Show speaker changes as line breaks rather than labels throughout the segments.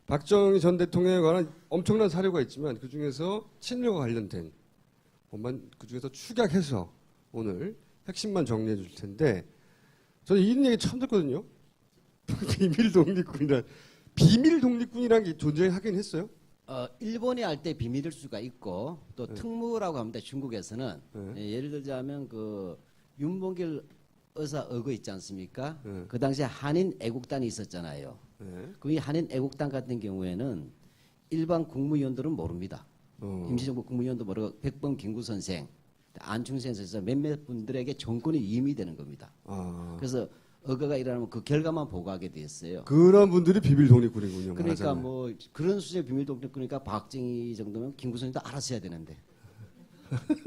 박정희 전 대통령에 관한 엄청난 사료가 있지만 그 중에서 친일과 관련된 것만 그 중에서 축약해서 오늘 핵심만 정리해 줄 텐데 저는 이런 얘기 처음 듣거든요. 비밀 독립군이라는 게 존재하긴 했어요.
일본이 할 때 비밀일 수가 있고 또
네.
특무라고 합니다. 중국에서는
네.
예를 들자면 그 윤봉길 의사 어거 있지 않습니까?
네.
그 당시에 한인 애국단이 있었잖아요.
네.
그 한인 애국단 같은 경우에는 일반 국무위원들은 모릅니다. 임시정부 국무위원도 모르고 백범 김구 선생, 안충생 선생 몇몇 분들에게 정권이 이임이 되는 겁니다. 그래서 어거가 일어나면 그 결과만 보고하게 돼 있어요.
그런 분들이 비밀 독립군이군요.
그러니까
말하자면.
뭐 그런 수준의 비밀 독립군이니까 박정희 정도면 김구 선생도 알아서 해야 되는데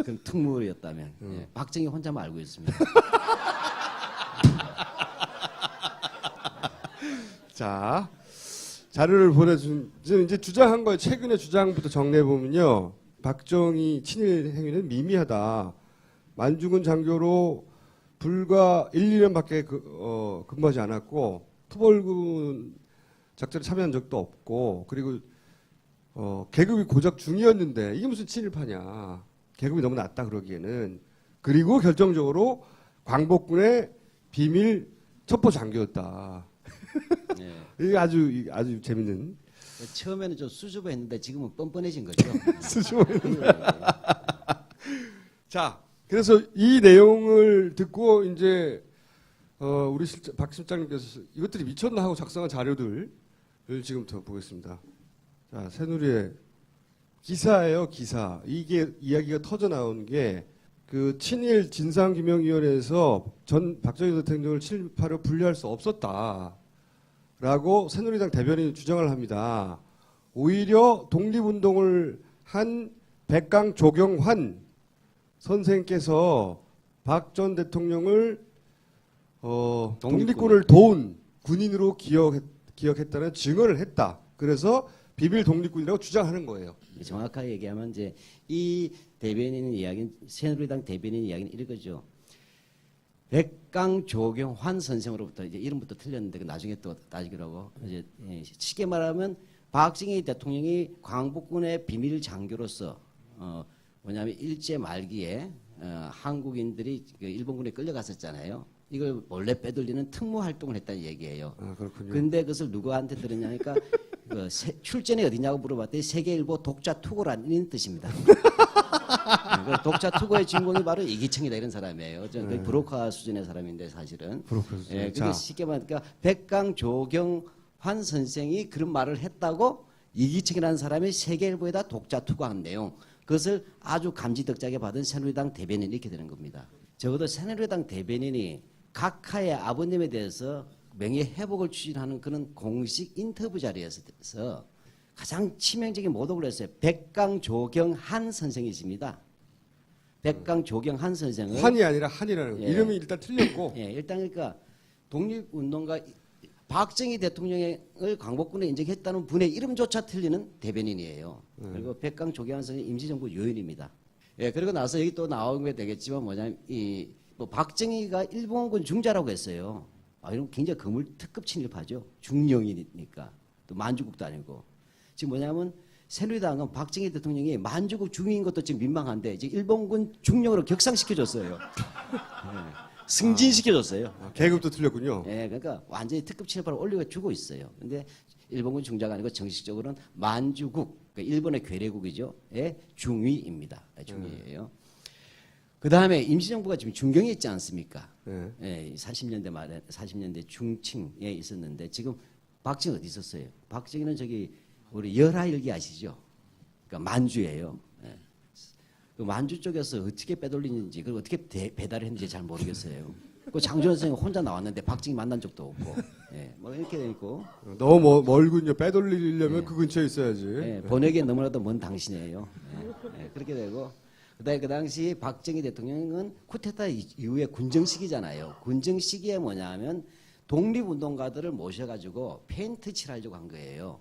그럼 특무였다면 예, 박정희 혼자만 알고 있습니다.
자, 자료를 보내준 이제 주장한 거예요. 최근에 주장부터 정리해 보면요. 박정희 친일 행위는 미미하다. 만주군 장교로 불과 1, 2년밖에 근무하지 않았고 투벌군 작전에 참여한 적도 없고 그리고 계급이 고작 중이었는데 이게 무슨 친일파냐. 계급이 너무 낮다 그러기에는. 그리고 결정적으로 광복군의 비밀 첩보 장교였다.
예.
이게 아주 재밌는
처음에는 좀 수줍어했는데 지금은 뻔뻔해진 거죠.
수줍어했는. 자, 그래서 이 내용을 듣고 이제 우리 박 실장님께서 이것들이 미쳤나 하고 작성한 자료들을 지금부터 보겠습니다. 자, 새누리의 기사예요, 기사. 이게 이야기가 터져 나온 게 그 친일 진상규명위원회에서 전 박정희 대통령을 친일파로 분류할 수 없었다라고 새누리당 대변인이 주장을 합니다. 오히려 독립운동을 한 백강 조경환 선생께서 박 전 대통령을 독립군을 도운 군인으로 기억했다는 증언을 했다. 그래서 비밀 독립군이라고 주장하는 거예요.
정확하게 얘기하면 이제 이 대변인 이야기는 새누리당 대변인 이야기는 이거죠. 백강 조경환 선생으로부터 이제 이름부터 틀렸는데 그 나중에 또 따지기라고 이제 쉽게 말하면 박정희 대통령이 광복군의 비밀 장교로서 뭐냐면 일제 말기에 한국인들이 그 일본군에 끌려갔었잖아요. 이걸 몰래 빼돌리는 특무 활동을 했다는 얘기예요.
그렇군요.
근데 그것을 누구한테 들었냐니까 그 출전이 어디냐고 물어봤더니 세계일보 독자 투고라는 뜻입니다. 그 독자 투고의 주인공이 바로 이기청이다 이런 사람이에요. 거의 브로커 수준의 사람인데 사실은.
브로커 수준.
예, 그게 쉽게 말하니까 백강 조경환 선생이 그런 말을 했다고 이기청이라는 사람이 세계일보에다 독자 투고한 내용. 그것을 아주 감지덕지하게 받은 새누리당 대변인이 이렇게 되는 겁니다. 적어도 새누리당 대변인이 각하의 아버님에 대해서 명예회복을 추진하는 그런 공식 인터뷰 자리에서 가장 치명적인 모독을 했어요. 백강 조경한 선생이십니다. 백강 조경한 선생은
환이 아니라 한이라는 거.
예.
이름이 일단 틀렸고
예, 일단 그러니까 독립운동가 박정희 대통령을 광복군에 인정했다는 분의 이름조차 틀리는 대변인이에요. 그리고 백강 조경한 선생은 임시정부 요인입니다. 예, 그리고 나서 여기 또 나오게 되겠지만 뭐냐면 뭐 박정희가 일본군 중자라고 했어요. 이런 굉장히 거물 특급 친일파죠. 중령이니까 또 만주국도 아니고 지금 뭐냐면 새누리당은 박정희 대통령이 만주국 중인 것도 지금 민망한데 이제 일본군 중령으로 격상시켜줬어요. 승진시켜줬어요.
계급도 틀렸군요.
예, 그러니까 완전히 특급 친일파를 올려주고 있어요. 근데 일본군 중자가 아니고 정식적으로는 만주국, 그러니까 일본의 괴뢰국이죠. 예, 중위입니다. 중위예요. 그 다음에 임시정부가 지금 중경에 있지 않습니까? 예, 40년대 말에 40년대 중층에 있었는데 지금 박정희 어디 있었어요? 박정희는 저기 우리 열하일기 아시죠? 그러니까 만주예요. 예. 그 만주 쪽에서 어떻게 빼돌리는지 그리고 어떻게 배달을 했는지 잘 모르겠어요. 그 장준원 선생님 혼자 나왔는데 박정희 만난 적도 없고, 예, 뭐 이렇게 돼 있고.
너무 멀군요. 빼돌리려면 그 근처에 있어야지.
예, 번역에 너무나도 먼 당신이에요. 예, 그렇게 되고. 그다음에 그 당시 박정희 대통령은 쿠데타 이후에 군정 시기잖아요. 군정 시기에 뭐냐면 독립운동가들을 모셔가지고 페인트 칠하려고 한 거예요.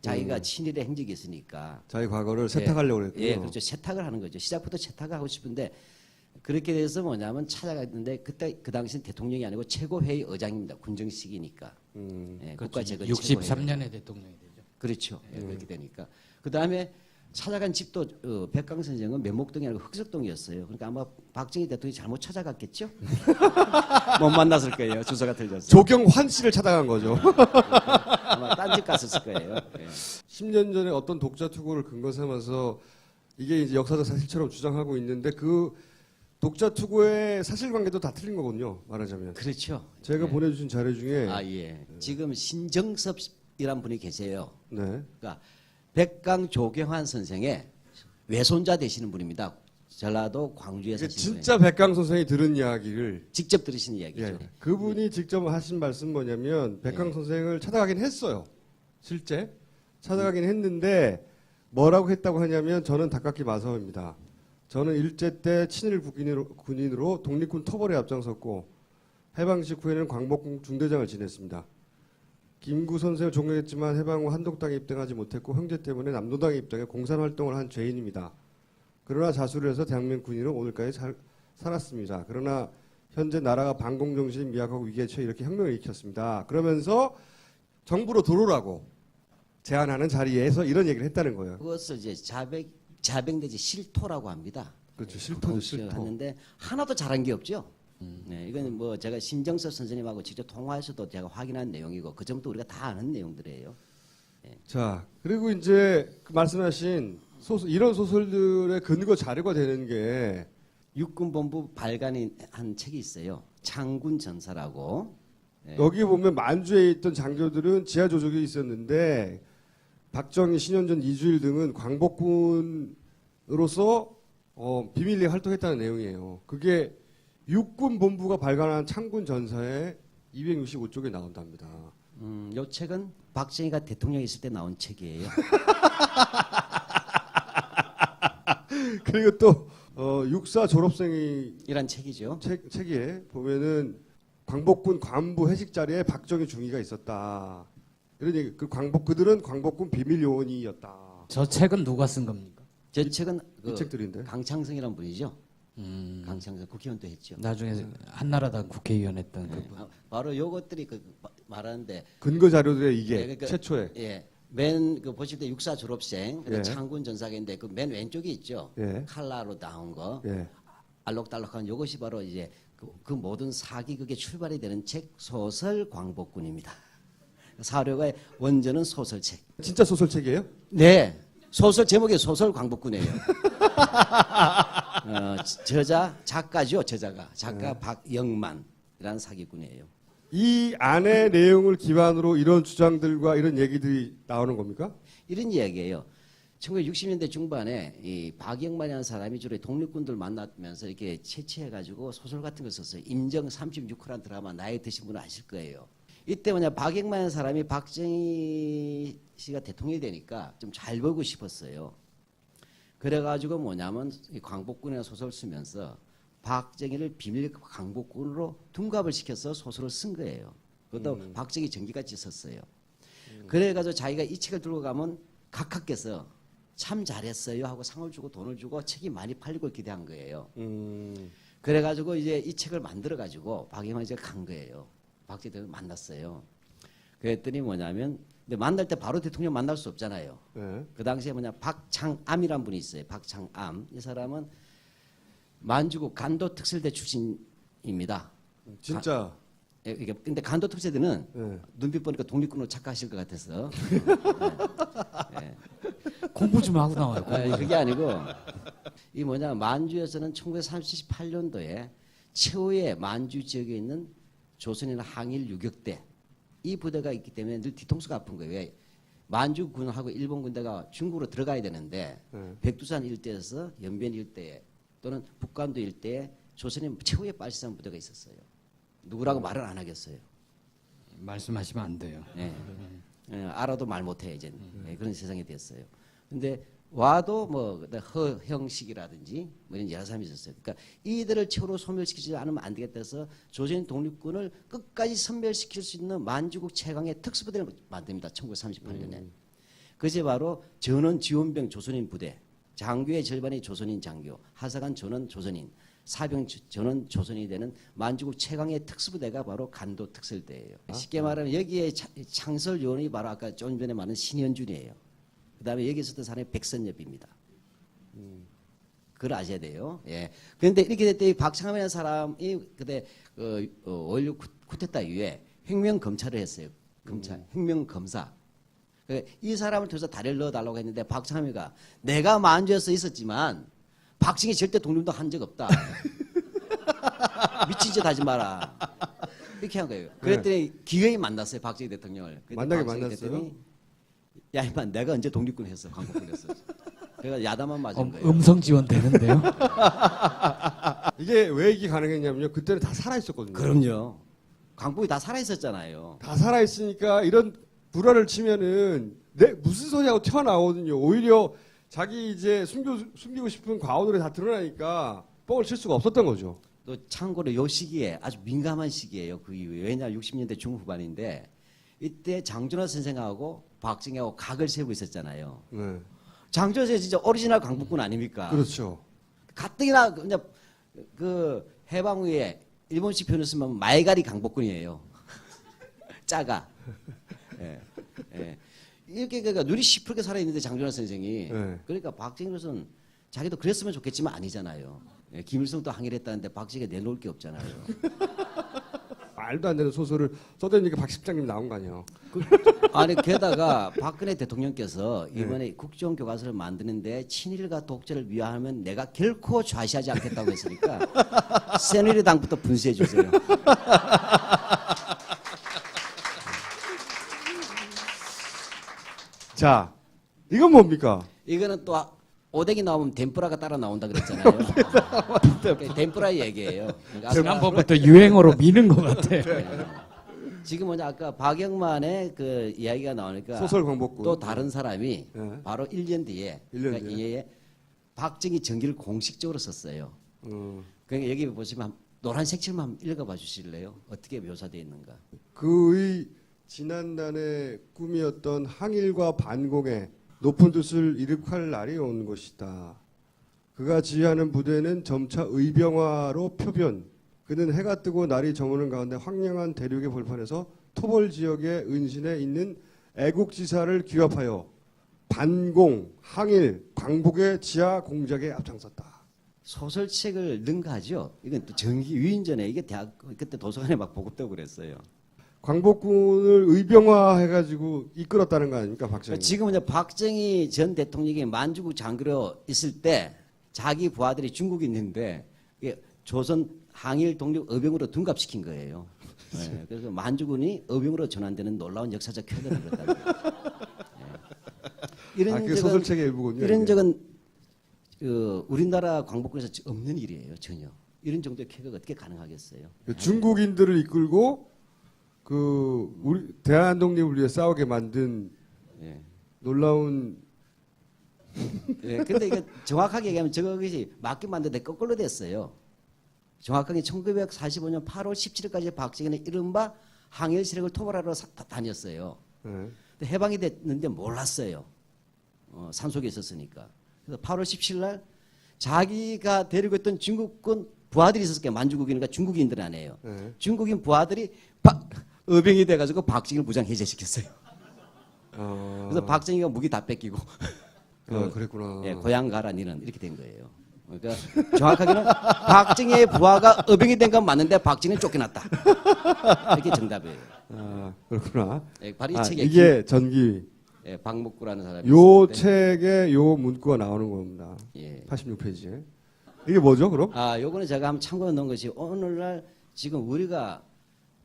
자기가 친일의 행적이 있으니까.
자기 과거를 세탁하려고 했군요.
예, 그렇죠. 세탁을 하는 거죠. 시작부터 세탁을 하고 싶은데 그렇게 돼서 뭐냐면 찾아갔는데 그때 그 당시는 대통령이 아니고 최고회의 의장입니다. 군정 시기니까. 예, 국가재건
63년에 대통령이 되죠.
그렇죠. 예, 그렇게 되니까. 그 다음에 찾아간 집도 백강 선생은 면목동이 아니고 흑석동이었어요. 그러니까 아마 박정희 대통령이 잘못 찾아갔겠죠? 못 만났을 거예요. 주소가 틀렸어요.
조경환 씨를 찾아간 거죠.
아마 딴 집 갔었을 거예요. 예.
10년 전에 어떤 독자 투고를 근거 삼아서 이게 이제 역사적 사실처럼 주장하고 있는데 그 독자 투고의 사실관계도 다 틀린 거군요. 말하자면.
그렇죠.
제가
예.
보내주신 자료 중에
아 예. 지금 신정섭이란 분이 계세요.
네.
그러니까 백강 조경환 선생의 외손자 되시는 분입니다. 전라도 광주에
이게
사시는
진짜 백강 선생이 들은 이야기를
직접 들으신 이야기죠.
예, 그분이 직접 하신 말씀 뭐냐면 백강
예.
선생을 찾아가긴 했어요. 실제 찾아가긴 했는데 뭐라고 했다고 하냐면 저는 닭깎기 마사오입니다. 저는 일제 때 친일 군인으로 독립군 토벌에 앞장섰고 해방 직후에는 광복군 중대장을 지냈습니다. 김구 선생을 존경했지만 해방 후 한독당에 입당하지 못했고 형제 때문에 남노당에 입당해 공산활동을 한 죄인입니다. 그러나 자수를 해서 대한민국 군인으로 오늘까지 살았습니다. 그러나 현재 나라가 반공정신 미약하고 위기에 처해 이렇게 혁명을 일으켰습니다. 그러면서 정부로 들어오라고 제안하는 자리에서 이런 얘기를 했다는 거예요.
그것을 이제 자백 내지 실토라고 합니다.
그렇죠. 실토죠, 실토.
하는데 하나도 잘한 게 없죠. 네, 이건 뭐 제가 신정섭 선생님하고 직접 통화해서도 제가 확인한 내용이고 그 점도 우리가 다 아는 내용들이에요.
자, 그리고 이제 그 말씀하신 이런 소설들의 근거 자료가 되는 게
육군본부 발간이 한 책이 있어요. 창군 전사라고. 네.
여기 보면 만주에 있던 장교들은 지하 조직이 있었는데 박정희, 신현전, 이주일 등은 광복군으로서 비밀리에 활동했다는 내용이에요. 그게 육군 본부가 발간한 창군 전사의 265쪽에 나온답니다.
이 책은 박정희가 대통령이 있을 때 나온 책이에요.
그리고 또 육사 졸업생이
이란 책이죠.
책에 보면은 광복군 관부 회식 자리에 박정희 중위가 있었다. 이런 얘기. 그들은 광복군 비밀 요원이었다.
저 책은 누가 쓴 겁니까?
저 책은
이 책들인데.
강창성이라는 분이죠. 강창성 국회의원도 했죠.
나중에 한나라당 국회의원 했던
네,
그분.
바로 요것들이 말하는데
근거 자료들에 이게
네, 그러니까
최초에.
예. 맨 보실 때 육사 졸업생
예.
창군 전사계인데 그 맨 왼쪽에 있죠.
예.
칼라로 나온 거.
예.
알록달록한 요것이 바로 이제 그 모든 사기극의 출발이 되는 책 소설 광복군입니다. 사료가의 원전은 소설책.
진짜 소설책이에요?
네. 소설 제목이 소설 광복군이에요. 작가죠. 작가 박영만이라는 사기꾼이에요.
이 안의 내용을 기반으로 이런 주장들과 이런 얘기들이 나오는 겁니까?
이런 이야기예요. 1960년대 중반에 이 박영만이라는 사람이 주로 독립군들 만나면서 이렇게 채취해가지고 소설 같은 걸 썼어요. 임정 36호라는 드라마 나이 드신 분은 아실 거예요. 이때 박영만이라는 사람이 박정희 씨가 대통령이 되니까 좀 잘 보고 싶었어요. 그래가지고 이 광복군이라는 소설을 쓰면서 박정희를 비밀 광복군으로 둔갑을 시켜서 소설을 쓴 거예요. 그것도 박정희 전기같이 썼어요. 그래가지고 자기가 이 책을 들고 가면 각하께서 참 잘했어요 하고 상을 주고 돈을 주고 책이 많이 팔리고 기대한 거예요. 그래가지고 이제 이 책을 만들어가지고 박영만이 간 거예요. 박정희 대통령 만났어요. 그랬더니 근데 만날 때 바로 대통령 만날 수 없잖아요.
네.
그 당시에 박창암이라는 분이 있어요. 박창암. 이 사람은 만주국 간도특설대 출신입니다.
진짜.
근데 간도특설대는
네.
눈빛 보니까 독립군으로 착각하실 것 같아서. 네.
공부 좀 하고 나와요.
그게 아니고 만주에서는 1938년도에 최후의 만주 지역에 있는 조선인 항일 유격대 이 부대가 있기 때문에 늘 뒤통수가 아픈 거예요. 왜? 만주군하고 일본 군대가 중국으로 들어가야 되는데 백두산 일대에서 연변 일대에 또는 북간도 일대에 조선인 최후의 빨치산 부대가 있었어요. 누구라고 말을 안 하겠어요.
말씀하시면 안 돼요.
네. 알아도 말 못해 이제 그런 세상이 됐어요. 근데 와도 허형식이라든지 이런 여러 사람이 있었어요. 그러니까 이들을 최후로 소멸시키지 않으면 안 되겠다 해서 조선 독립군을 끝까지 선멸시킬 수 있는 만주국 최강의 특수부대를 만듭니다. 1938년에. 그것이 바로 전원 지원병 조선인 부대. 장교의 절반이 조선인 장교, 하사관 전원 조선인, 사병 전원 조선이 되는 만주국 최강의 특수부대가 바로 간도 특설대예요. 쉽게 말하면 여기에 창설 요원이 바로 아까 좀 전에 말한 신현준이에요. 그다음에 여기 있었던 사람이 백선엽입니다. 그걸 아셔야 돼요. 예. 그런데 이렇게 됐더니 박창함이라는 사람이 그때 5.16 쿠데타 이후에 혁명 검찰을 했어요. 혁명 검사. 이 사람을 통해서 다리를 넣어달라고 했는데 박창함이가 내가 만주에서 있었지만 박정희 절대 독립도 한 적 없다. 미친 짓 하지 마라. 이렇게 한 거예요. 그랬더니 기어이 만났어요. 박정희 대통령을.
만나게
박정희
만났어요?
대통령이 야 이마 내가 언제 독립군 했어. 광복군 했어. 그래가 야단만 맞은 거예요.
음성 지원 되는데요.
이게 왜 이게 가능했냐면요. 그때는 다 살아 있었거든요.
그럼요. 광복이 다 살아 있었잖아요.
다 살아 있으니까 이런 불화를 치면은 내 무슨 소리하고 튀어나오거든요. 오히려 자기 이제 숨기고 싶은 과오들이 다 드러나니까 뻥을 칠 수가 없었던 거죠.
또 참고로 요 시기에 아주 민감한 시기예요. 그 이후에. 왜냐하면 60년대 중후반인데 이때 장준하 선생하고 박정희하고 각을 세우고 있었잖아요.
네.
장준하 선생 진짜 오리지널 광복군 아닙니까?
그렇죠.
가뜩이나 그냥 그 해방 후에 일본식 표현을 쓰면 말갈이 강복군이에요. 짜가. 예. 예. 이렇게 그러니까 눈이 시퍼렇게 살아있는데 장준하 선생이
네.
그러니까 박정희로서는 자기도 그랬으면 좋겠지만 아니잖아요. 예. 김일성도 항일했다는데 박정희가 내놓을 게 없잖아요.
말도 안 되는 소설을 써대니까 박 실장님 나온 거 아니에요.
아니 게다가 박근혜 대통령께서 이번에 국정교과서를 만드는데 친일과 독재를 위하면 내가 결코 좌시하지 않겠다고 했으니까 새누리당부터 분쇄해 주세요.
자, 이건 뭡니까?
이거는 또 오뎅이 나오면 덴뿌라가 따라 나온다 그랬잖아요. 덴뿌라 얘기예요. 그러니까
지난번부터 유행어로 미는 것 같아.
지금 뭐냐 아까 박영만의 그 이야기가 나오니까
소설 광복군.
또 다른 사람이
네.
바로 1년 뒤에
1년
그러니까
뒤에.
이에 박정희 전기를 공식적으로 썼어요. 그러니까 여기 보시면 노란 색칠만 한번 읽어봐 주실래요? 어떻게 묘사되어 있는가?
그의 지난날의 꿈이었던 항일과 반공의 높은 뜻을 이룩할 날이 온 것이다. 그가 지휘하는 부대는 점차 의병화로 표변. 그는 해가 뜨고 날이 저무는 가운데 황량한 대륙의 벌판에서 토벌 지역의 은신에 있는 애국지사를 규합하여 반공, 항일, 광복의 지하 공작에 앞장섰다.
소설책을 능가하죠. 이건 또 정기 유인전에 이게 대학 그때 도서관에 막 보급되고 그랬어요.
광복군을 의병화해가지고 이끌었다는 거 아닙니까, 박정희?
지금 이제 박정희 전 대통령이 만주국 장교로 있을 때 자기 부하들이 중국에 있는데 이게 조선 항일 독립 의병으로 둔갑시킨 거예요. 네, 그래서 만주군이 의병으로 전환되는 놀라운 역사적 쾌거를 그랬다고. 이런
그 소설책의 일부군요.
이런
이게.
적은 우리나라 광복군에서 없는 일이에요, 전혀. 이런 정도의 쾌거가 어떻게 가능하겠어요?
그 중국인들을 이끌고 그 우리 대한 독립을 위해 싸우게 만든
예.
놀라운
예, 근데 이거 정확하게 얘기하면 저것이 맞게 만드는데 거꾸로 됐어요. 정확하게 1945년 8월 17일까지 박정희는 이른바 항일 세력을 토벌하러 다녔어요. 근데 해방이 됐는데 몰랐어요. 산속에 있었으니까. 그래서 8월 17일 날 자기가 데리고 있던 중국군 부하들이 있었을 거예요. 만주국이니까 중국인들 아니에요. 중국인 부하들이 의병이 돼가지고 박정희를 무장 해제시켰어요. 그래서 박정희가 무기 다 뺏기고
그랬구나.
예, 고향 가라 니는 이렇게 된 거예요. 그러니까 정확하게는 박정희의 부하가 의병이 된 건 맞는데 박정희는 쫓겨났다. 이게 정답이에요.
그렇구나.
예, 바로 이 책에
이게 전기.
예, 박목구라는 사람이
요
있었는데,
책에 요 문구가 나오는 겁니다.
예.
86페이지에. 이게 뭐죠, 그럼?
요거는 제가 한번 참고해 놓은 것이 오늘날 지금 우리가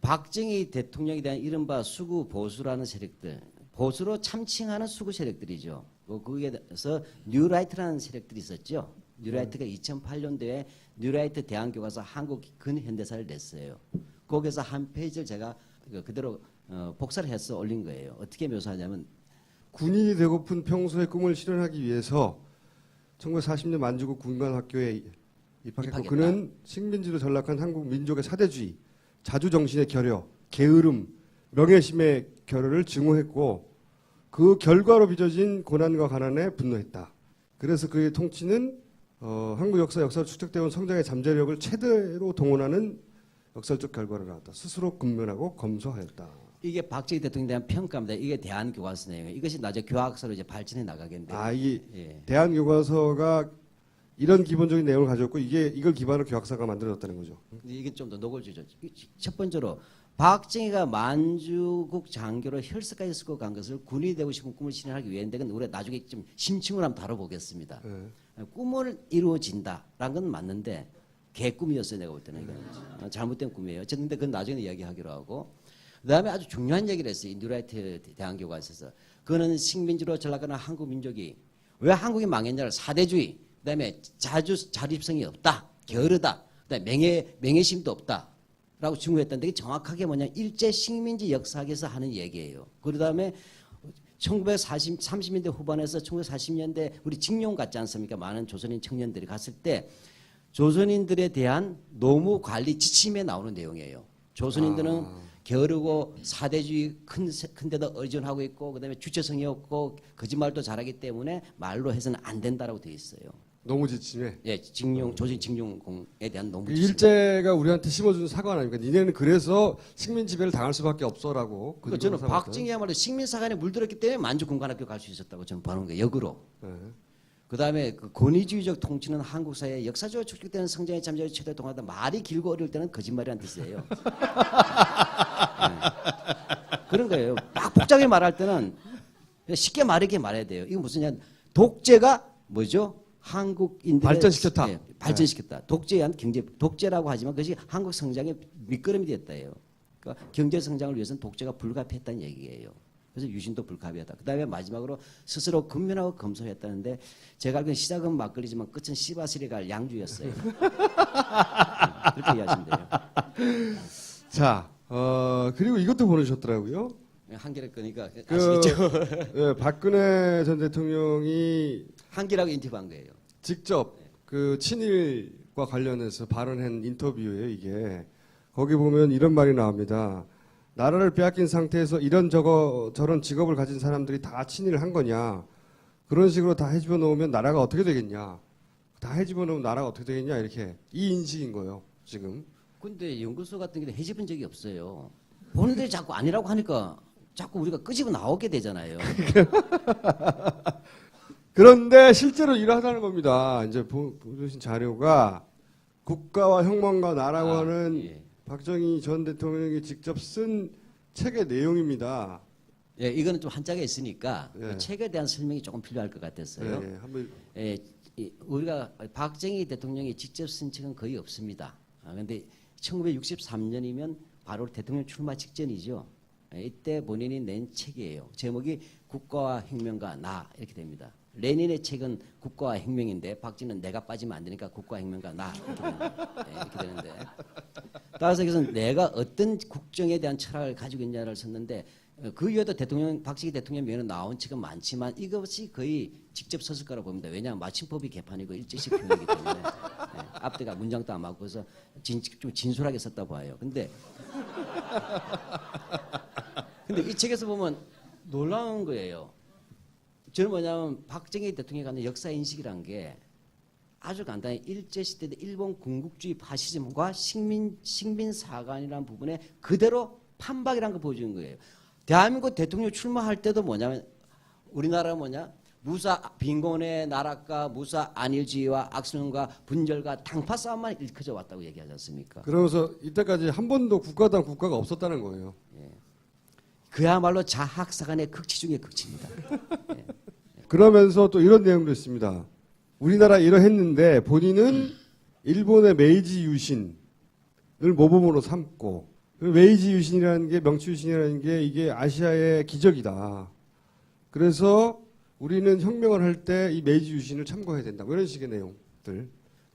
박정희 대통령에 대한 이른바 수구 보수라는 세력들, 보수로 참칭하는 수구 세력들이죠. 거기에 대해서 뉴라이트라는 세력들이 있었죠. 뉴라이트가 2008년도에 뉴라이트 대한교과서 한국 근현대사를 냈어요. 거기서 한 페이지를 제가 그대로 복사를 해서 올린 거예요. 어떻게 묘사하냐면
군인이 되고픈 평소의 꿈을 실현하기 위해서 1940년 만주국 군관학교에 입학했고
입학했다.
그는 식민지로 전락한 한국 민족의 사대주의, 자주정신의 결여, 게으름, 명예심의 결여를 증오했고 그 결과로 빚어진 고난과 가난에 분노했다. 그래서 그의 통치는 한국 역사로 축적되어 온 성장의 잠재력을 최대로 동원하는 역사적 결과를 낳았다. 스스로 근면하고 검소하였다.
이게 박정희 대통령에 대한 평가입니다. 이게 대한교과서 내용. 이것이 나중에 교학서로 이제 발전해 나가겠는데.
이
예.
대한교과서가 이런 기본적인 내용을 가졌고 이걸 기반으로 교학사가 만들어졌다는 거죠.
근데 이게 좀 더 노골주죠. 첫 번째로 박정희가 만주국 장교로 혈서까지 쓰고 간 것을 군인이 되고 싶은 꿈을 실현하기 위해인데 우리가 나중에 좀 심층으로 한번 다뤄보겠습니다. 꿈을 이루어진다라는 건 맞는데 개꿈이었어요. 내가 볼 때는 이건 잘못된 꿈이에요. 어쨌든 그건 나중에 이야기하기로 하고 그다음에 아주 중요한 얘기를 했어요. 뉴라이트 대한교과서에서 그거는 식민지로 전락하는 한국 민족이 왜 한국이 망했냐를 사대주의 그다음에 자립성이 없다, 게으르다, 그다음에 명예심도 없다라고 증거했던데 이게 정확하게 뭐냐 일제 식민지 역사학에서 하는 얘기예요. 그다음에 1930년대 후반에서 1940년대 우리 징용 갔지 않습니까? 많은 조선인 청년들이 갔을 때 조선인들에 대한 노무 관리 지침에 나오는 내용이에요. 조선인들은 게으르고 사대주의 큰 데도 의존하고 있고 그다음에 주체성이 없고 거짓말도 잘하기 때문에 말로 해서는 안 된다라고 되어 있어요.
너무 지침에.
예, 조선 징용공에 대한 너무
일제가 우리한테 심어준 사관 아닙니까? 니네는 그래서 식민 지배를 당할 수밖에 없어라고.
그러니까 저는 박정희야말로 식민사관에 물들었기 때문에 만주군관학교 갈 수 있었다고 저는 보는 거예요. 역으로.
네.
그다음에 그 권위주의적 통치는 한국 사회에 역사적으로 축적되는 성장의 잠재력을 최대 동하다. 말이 길고 어려울 때는 거짓말이란 뜻이에요. 네. 그런 거예요. 막 복잡하게 말할 때는 쉽게 말하게 말해야 돼요. 이거 무슨냐? 독재가 뭐죠? 한국인들의
발전시켰다.
예, 발전시켰다. 독재에 의한 경제 독재라고 하지만 그것이 한국 성장의 밑거름이 됐다예요. 그러니까 경제 성장을 위해서는 독재가 불가피했다는 얘기예요. 그래서 유신도 불가피하다. 그다음에 마지막으로 스스로 근면하고 검소했다는데 제가 알기로는 시작은 막걸리지만 끝은 씨바시리 갈 양주였어요. 그렇게 이해하시면 돼요.
자, 그리고 이것도 보내주셨더라고요.
한겨레 거니까
그,
아시겠죠?
예, 박근혜 전 대통령이
한겨레하고 인터뷰한 거예요.
직접 그 친일과 관련해서 발언한 인터뷰예요, 이게. 거기 보면 이런 말이 나옵니다. 나라를 빼앗긴 상태에서 저런 직업을 가진 사람들이 다 친일을 한 거냐. 그런 식으로 다 해집어 놓으면 나라가 어떻게 되겠냐. 다 해집어 놓으면 나라가 어떻게 되겠냐. 이렇게. 이 인식인 거예요, 지금.
근데 연구소 같은 게 해집은 적이 없어요. 본인들이 자꾸 아니라고 하니까 자꾸 우리가 끄집어 나오게 되잖아요.
그런데 실제로 이러하다는 겁니다. 이제 보여주신 자료가 국가와 혁명과 나라와는
예.
박정희 전 대통령이 직접 쓴 책의 내용입니다.
예, 이거는 좀 한자가 있으니까
예.
그 책에 대한 설명이 조금 필요할 것 같았어요.
예, 한번
예, 우리가 박정희 대통령이 직접 쓴 책은 거의 없습니다. 그런데 1963년이면 바로 대통령 출마 직전이죠. 이때 본인이 낸 책이에요. 제목이 국가와 혁명과 나 이렇게 됩니다. 레닌의 책은 국가와 혁명인데 박정희는 내가 빠지면 안 되니까 국가와 혁명과 나 이렇게 되는데 따라서 그래서 내가 어떤 국정에 대한 철학을 가지고 있냐를 썼는데 그 이후에도 박정희 대통령 면에 나온 책은 많지만 이것이 거의 직접 썼을 거라고 봅니다. 왜냐하면 맞춤법이 개판이고 일제식 표현이기 때문에 앞뒤가 문장도 안 맞고 그래서 좀 진솔하게 썼다 봐요. 근데 이 책에서 보면 놀라운 거예요. 저는 뭐냐면 박정희 대통령이 갖는 역사 인식이란 게 아주 간단히 일제시대 때 일본 군국주의 파시즘과 식민사관이라는 부분에 그대로 판박이라는 걸 보여주는 거예요. 대한민국 대통령 출마할 때도 뭐냐면 우리나라 뭐냐 무사 빈곤의 나라가 무사 안일주의와 악순환과 분절과 당파 싸움만 일컬어져 왔다고 얘기하지 않습니까?
그러면서 이때까지 한 번도 국가당 국가가 없었다는 거예요.
그야말로 자학사관의 극치 중의 극치입니다.
그러면서 또 이런 내용도 있습니다. 우리나라 이러했는데 본인은 일본의 메이지 유신을 모범으로 삼고 메이지 유신이라는 게 명치 유신이라는 게 이게 아시아의 기적이다. 그래서 우리는 혁명을 할 때 이 메이지 유신을 참고해야 된다. 뭐 이런 식의 내용들.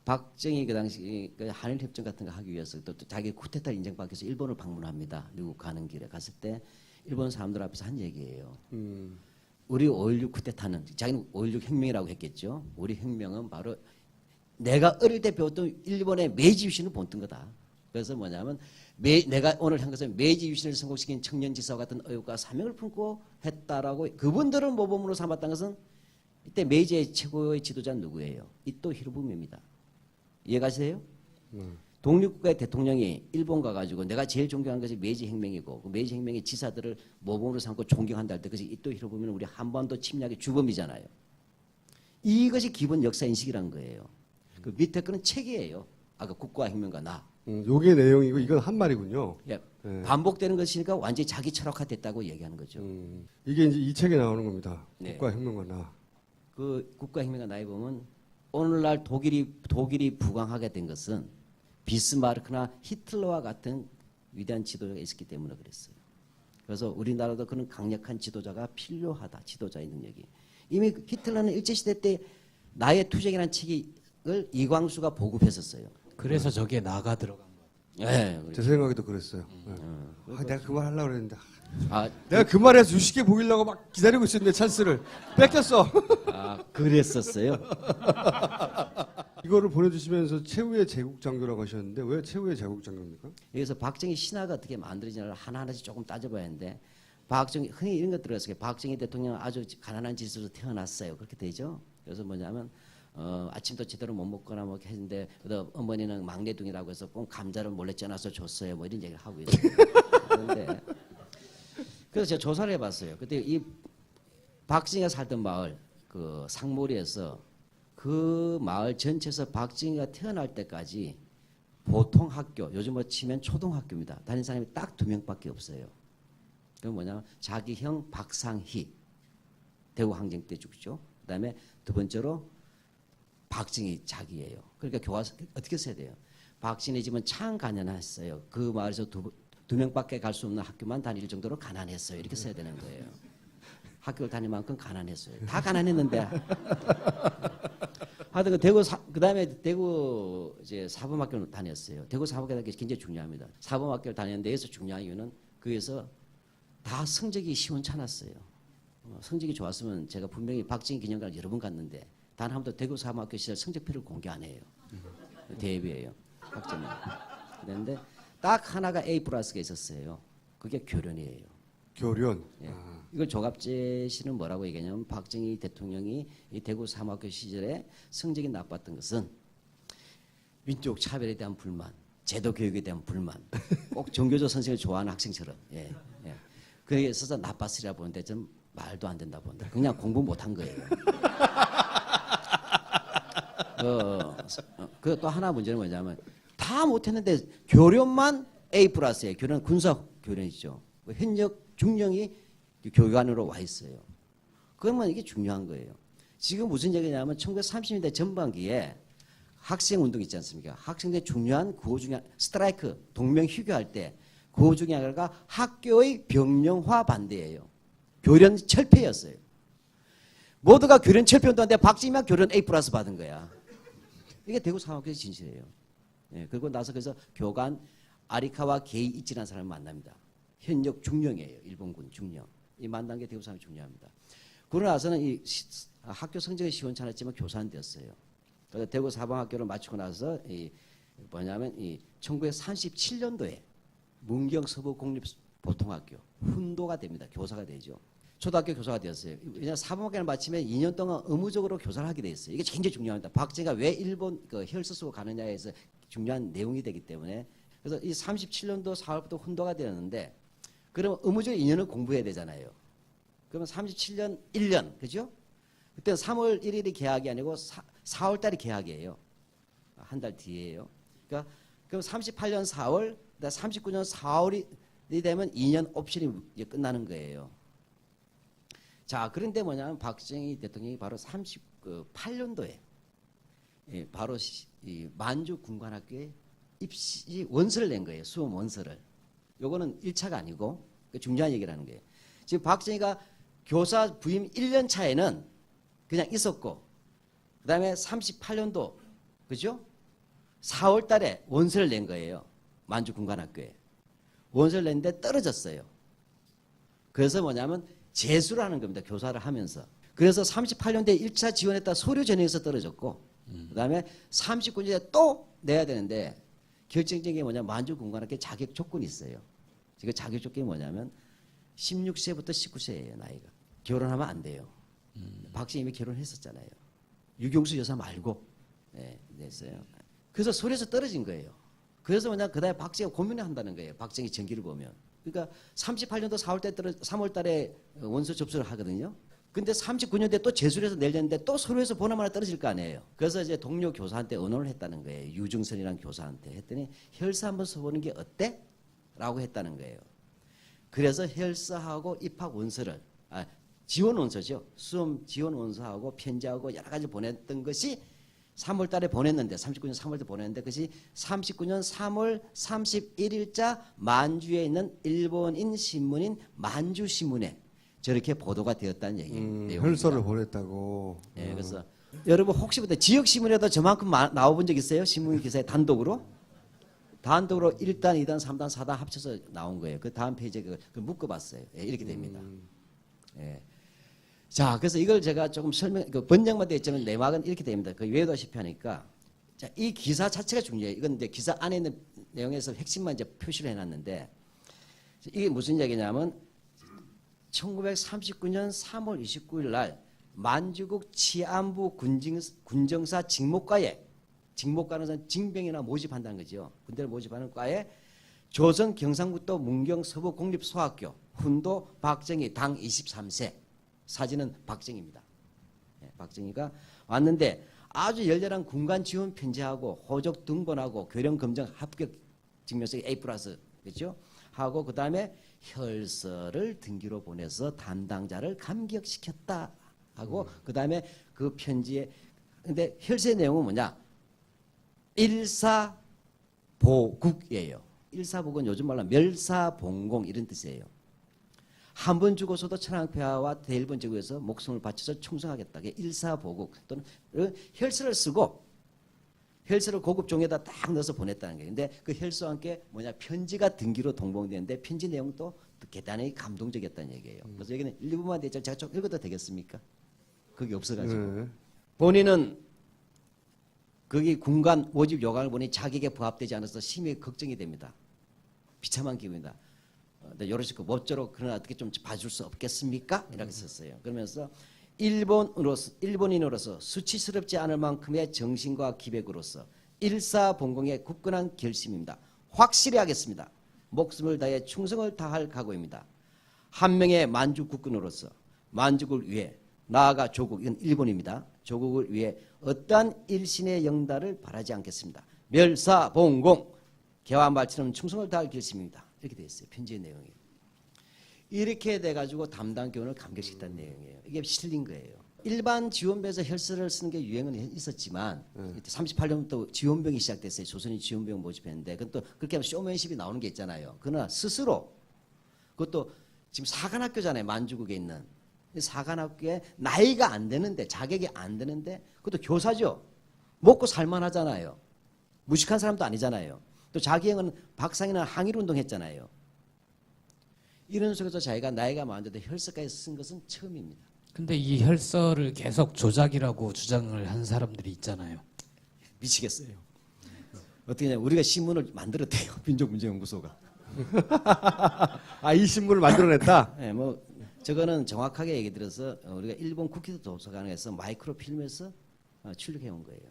박정희 그 당시 그 한일 협정 같은 거 하기 위해서 또 자기 쿠데타 인정받기 위해서 일본을 방문합니다. 미국 가는 길에 갔을 때 일본 사람들 앞에서 한 얘기예요. 우리 5.16 쿠데타는 자기는 5.16 혁명이라고 했겠죠. 우리 혁명은 바로 내가 어릴 때 배웠던 일본의 메이지 유신을 본뜬 거다. 그래서 뭐냐면 내가 오늘 한 것은 메이지 유신을 성공시킨 청년지사와 같은 의욕과 사명을 품고 했다라고 그분들은 모범으로 삼았다는 것은 이때 메이지의 최고의 지도자는 누구예요? 이토 히로부미입니다. 이해가세요? 독립국가의 대통령이 일본 가가지고 내가 제일 존경하는 것이 메이지 혁명이고 그 메이지 혁명의 지사들을 모범으로 삼고 존경한다 할 때 그것이 이토 히로부미는 우리 한반도 침략의 주범이잖아요. 이것이 기본 역사 인식이란 거예요. 그 밑에 거는 책이에요. 아까 국가혁명과 나.
요게 내용이고 이건 한 말이군요.
예,
네.
반복되는 것이니까 완전히 자기 철학화됐다고 얘기하는 거죠.
이게 이제 이 책에 나오는 겁니다.
네.
국가혁명과 나.
그 국가혁명과 나에 보면 오늘날 독일이 부강하게 된 것은 비스마르크나 히틀러와 같은 위대한 지도자가 있었기 때문에 그랬어요. 그래서 우리나라도 그런 강력한 지도자가 필요하다. 지도자의 능력이. 이미 히틀러는 일제시대 때 나의 투쟁이라는 책을 이광수가 보급했었어요.
그래서 저기에 나가 들어간 거.
네,
제 생각에도 그랬어요. 내가 그 말 하려고 그랬는데 내가 그 말에서 유식해 보이려고 막 기다리고 있었는데 찬스를 뺏겼어.
그랬었어요.
이거를 보내주시면서 최후의 제국장교라고 하셨는데 왜 최후의 제국장교입니까?
여기서 박정희 신화가 어떻게 만들어지냐를 하나하나씩 조금 따져봐야 하는데 박정희 흔히 이런 것 들었어요. 박정희 대통령은 아주 가난한 짓으로 태어났어요. 그렇게 되죠. 그래서 뭐냐면 아침도 제대로 못 먹거나 뭐 했는데 어머니는 막내둥이라고 해서 꼭 감자를 몰래 쪄놔서 줬어요. 뭐 이런 얘기를 하고 있어요. 그런데 그래서 제가 조사를 해봤어요. 그때 이 박정희가 살던 마을 그 상모리에서 그 마을 전체에서 박정희가 태어날 때까지 보통 학교 요즘 뭐 치면 초등학교입니다. 다닌 사람이 딱 2명밖에 없어요. 그건 뭐냐면 자기 형 박상희 대구 항쟁 때 죽죠. 그다음에 두 번째로 박정희 자기예요. 그러니까 교과서 어떻게 써야 돼요? 박정희 집은 참 가난했어요. 그 마을에서 두 명밖에 갈 수 없는 학교만 다닐 정도로 가난했어요. 이렇게 써야 되는 거예요. 학교를 다닐 만큼 가난했어요. 다 가난했는데. 하여튼 그다음에 대구 이제 사범학교를 다녔어요. 대구 사범학교가 굉장히 중요합니다. 사범학교를 다녔는데 여기서 중요한 이유는 거기서 다 성적이 시원찮았어요. 성적이 좋았으면 제가 분명히 박정희 기념관을 여러 번 갔는데 단 한 번도 대구 사범학교 시절 성적표를 공개 안 해요. 대비예요. 박정희. 그런데 딱 하나가 A 플러스가 있었어요. 그게 교련이에요.
교련.
예. 이걸 조갑재 씨는 뭐라고 얘기하냐면 박정희 대통령이 이 대구 사범학교 시절에 성적이 나빴던 것은 민족 차별에 대한 불만, 제도 교육에 대한 불만, 꼭 정교조 선생을 좋아하는 학생처럼. 예. 예. 그에 있어서 나빴으리라 보는데 좀 말도 안 된다 본다. 그냥 공부 못한 거예요. 그 또 하나 문제는 뭐냐면 다 못했는데 교련만 A 플러스예요. 교련 군사 교련이죠. 현역 중령이 교육안으로 와 있어요. 그러면 이게 중요한 거예요. 지금 무슨 얘기냐면 1930년대 전반기에 학생 운동 있지 않습니까? 학생들의 중요한 구호 중에 스트라이크 동명 휴교할 때 구호 중에 하나가 학교의 병령화 반대예요. 교련 철폐였어요. 모두가 교련 철폐 운동하는데 박정희만 교련 A 플러스 받은 거야. 이게 대구 사범학교의 진실이에요. 예, 그리고 나서 그래서 교관 아리카와 게이 이치라는 사람을 만납니다. 현역 중령이에요. 일본군 중령. 이 만난 게 대구 사람이 중요합니다. 그러고 나서는 이 학교 성적이 시원찮았지만 교사는 되었어요. 그래서 대구 사범학교를 마치고 나서 뭐냐면 1937년도에 문경 서부 공립 보통학교 훈도가 됩니다. 교사가 되죠. 초등학교 교사가 되었어요. 왜냐하면 사범학교를 마치면 2년 동안 의무적으로 교사를 하게 돼 있어요. 이게 굉장히 중요합니다. 박정희가 왜 일본 혈서 쓰고 가느냐에서 중요한 내용이 되기 때문에 그래서 이 37년도 4월부터 훈도가 되었는데 그러면 의무적으로 2년을 공부해야 되잖아요. 그러면 37년 1년 그죠? 그때는 3월 1일이 개학이 아니고 4월 달이 개학이에요. 한 달 뒤에요. 그러니까 그럼 38년 4월, 39년 4월이 되면 2년 옵션이 이제 끝나는 거예요. 자, 그런데 뭐냐면 박정희 대통령이 바로 38년도에 바로 이 만주 군관학교에 입시 원서를 낸 거예요. 수험 원서를. 요거는 1차가 아니고 중요한 얘기를 하는 거예요. 지금 박정희가 교사 부임 1년 차에는 그냥 있었고 그다음에 38년도 그죠? 4월 달에 원서를 낸 거예요. 만주 군관학교에. 원서를 냈는데 떨어졌어요. 그래서 뭐냐면 재수를 하는 겁니다. 교사를 하면서. 그래서 38년도에 1차 지원했다 서류 전형에서 떨어졌고 그다음에 39년에 또 내야 되는데 결정적인 게 뭐냐면 만주 군관학교 자격 조건이 있어요. 지금 자격 조건이 뭐냐면 16세부터 19세예요. 나이가. 결혼하면 안 돼요. 박정희 이미 결혼했었잖아요. 유경수 여사 말고 냈어요. 그래서 서울에서 떨어진 거예요. 그래서 뭐냐 그다음에 박정희가 고민을 한다는 거예요. 박정희 전기를 보면. 그러니까 38년도 3월 달에 원서 접수를 하거든요. 근데 39년도에 또 재수해서 내렸는데 또 서류에서 보나마나 떨어질 거 아니에요. 그래서 이제 동료 교사한테 의논을 했다는 거예요. 유중선이라는 교사한테 했더니 혈서 한번 써보는 게 어때? 라고 했다는 거예요. 그래서 혈서하고 입학 원서를 지원 원서죠. 수험 지원 원서하고 편지하고 여러 가지 보냈던 것이 3월 달에 보냈는데 39년 3월 때 보냈는데 그것이 39년 3월 31일자 만주에 있는 일본인 신문인 만주신문에 저렇게 보도가 되었다는 얘기예요.
혈서를 보냈다고.
예, 그래서 여러분 혹시부터 지역 신문에도 저만큼 나와본 적 있어요? 신문 기사에 단독으로? 단독으로 1단, 2단, 3단, 4단 합쳐서 나온 거예요. 그 다음 페이지에 그걸 묶어봤어요. 예, 이렇게 됩니다. 예. 자, 그래서 이걸 제가 조금 번역만 되어 있지만 내막은 이렇게 됩니다. 그 외우다시피 하니까. 자, 이 기사 자체가 중요해요. 이건 이제 기사 안에 있는 내용에서 핵심만 이제 표시를 해놨는데 이게 무슨 이야기냐면 1939년 3월 29일 날 만주국 치안부 군정사 직목과는 징병이나 모집한다는 거죠. 군대를 모집하는 과에 조선 경상북도 문경 서부 공립소학교 훈도 박정희 당 23세 사진은 박정희입니다. 네, 박정희가 왔는데 아주 열렬한 군관 지원 편지하고 호적 등본하고 교령 검정 합격 증명서 A+, 그렇죠? 하고 그 다음에 혈서를 등기로 보내서 담당자를 감격시켰다 하고 그 다음에 그 편지에 근데 혈서의 내용은 뭐냐? 일사보국이에요. 일사복은 요즘 말로 멸사봉공 이런 뜻이에요. 한 번 죽어서도 천황폐하와 대일본 제국에서 목숨을 바쳐서 충성하겠다. 일사보국 또는 혈서를 쓰고 혈서를 고급 종에다 딱 넣어서 보냈다는 거예요. 근데 그 혈서와 함께 뭐냐 편지가 등기로 동봉되는데 편지 내용도 대단히 감동적이었다는 얘기예요. 그래서 여기는 일부만 되죠. 제가 좀 읽어도 되겠습니까? 그게 없어가지고
네. 본인은
거기 군관 모집 요강을 보니 자격에 부합되지 않아서 심히 걱정이 됩니다. 비참한 기분이다. 요러시고 모쪼록 그러나 어떻게 좀 봐줄 수 없겠습니까? 이렇게 썼어요. 그러면서 일본인으로서 수치스럽지 않을 만큼의 정신과 기백으로서 일사봉공의 굳건한 결심입니다. 확실히 하겠습니다. 목숨을 다해 충성을 다할 각오입니다. 한 명의 만주 국군으로서 만주국을 위해 나아가 조국, 이건 일본입니다. 조국을 위해 어떠한 일신의 영달을 바라지 않겠습니다. 멸사봉공 개와 말처럼 충성을 다할 결심입니다. 이렇게 되어 있어요. 편지의 내용이. 이렇게 돼가지고 담당 교원을 감격시켰다는 내용이에요. 이게 실린 거예요. 일반 지원병에서 혈서를 쓰는 게 유행은 있었지만 38년부터 지원병이 시작됐어요. 조선이 지원병 모집했는데 그건 또 그렇게 하면 쇼맨십이 나오는 게 있잖아요. 그러나 스스로 그것도 지금 사관학교잖아요. 만주국에 있는. 사관학교에 나이가 안 되는데 자격이 안 되는데 그것도 교사죠. 먹고 살만하잖아요. 무식한 사람도 아니잖아요. 또 자기 형은 박상이나 항일운동 했잖아요. 이런 속에서 자기가 나이가 많은데도 혈서까지 쓴 것은 처음입니다.
근데 이 혈서를 계속 조작이라고 주장을 한 사람들이 있잖아요.
미치겠어요. 어떻게 냐 우리가 신문을 만들었대요. 민족문제연구소가.
이 신문을 만들어냈다.
네, 뭐 저거는 정확하게 얘기 들어서 우리가 일본 국회도 도서관에서 마이크로필름에서 출력해 온 거예요.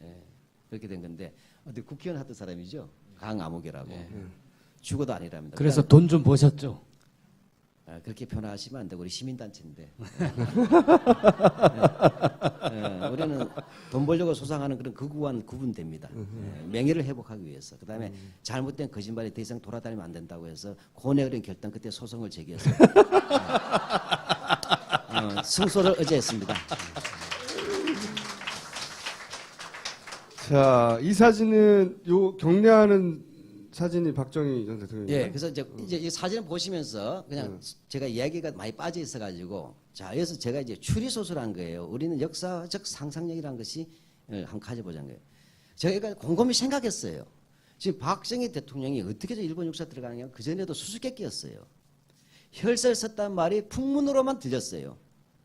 예, 그렇게 된 건데 어디 국회의원 하던 사람이죠. 강암옥이라고. 죽어도 아니랍니다.
그래서 돈 좀 버셨죠?
그렇게 표현하시면 안 되고 우리 시민단체인데. 우리는 돈 벌려고 소상하는 그런 극우한 구분됩니다. 명예를 회복하기 위해서. 그다음에 잘못된 거짓말이 더 이상 돌아다니면 안 된다고 해서 고뇌어린 결단 그때 소송을 제기해서 승소를 어제 했습니다.
자, 이 사진은 요 격려하는 사진이 박정희 전 대통령이에요.
예, 그래서 이제 이 사진을 보시면서 그냥 제가 이야기가 많이 빠져 있어가지고 자, 여기서 제가 이제 추리 소설한 거예요. 우리는 역사적 상상력이라는 것이 한번 가져보자는 거예요. 제가 곰곰이 생각했어요. 지금 박정희 대통령이 어떻게 일본 역사 들어가느냐 그 전에도 수수께끼였어요. 혈서를 썼다는 말이 풍문으로만 들렸어요.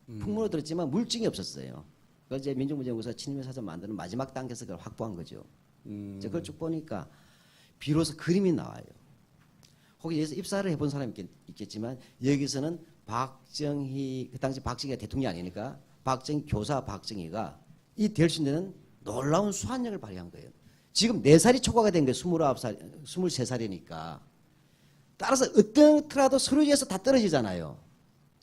풍문으로 들었지만 물증이 없었어요. 그래서 이제 민족문제연구소 친일면 사전 만드는 마지막 단계에서 그걸 확보한 거죠. 그걸 쭉 보니까 비로소 그림이 나와요. 혹시 여기서 입사를 해본 사람이 있겠지만 여기서는 박정희 그 당시 박정희가 대통령이 아니니까 박정희 교사 박정희가 이 될 수 있는 놀라운 수완력을 발휘한 거예요. 지금 4살이 초과가 된 거예요. 29살, 23살이니까. 따라서 어떻더라도 서류에서 다 떨어지잖아요.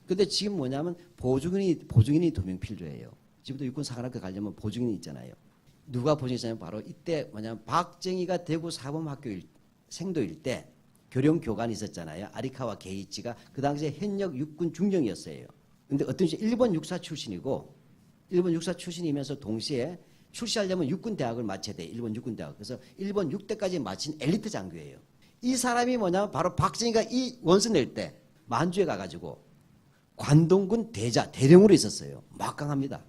근데 지금 뭐냐면 보증인이 2명 필요해요. 지금도 육군사관학교 가려면 보증인이 있잖아요. 누가 보증이냐면 바로 이때 뭐냐면 박정희가 대구 사범학교 생도일 때 교령 교관이 있었잖아요. 아리카와 게이치가 그 당시에 현역 육군 중령이었어요. 근데 어떤 일본 육사 출신이고 일본 육사 출신이면서 동시에 출시하려면 육군 대학을 마쳐야 돼. 일본 육군 대학. 그래서 일본 6대까지 마친 엘리트 장교예요. 이 사람이 뭐냐면 바로 박정희가 이 원서 낼 때 만주에 가가지고 관동군 대령으로 있었어요. 막강합니다.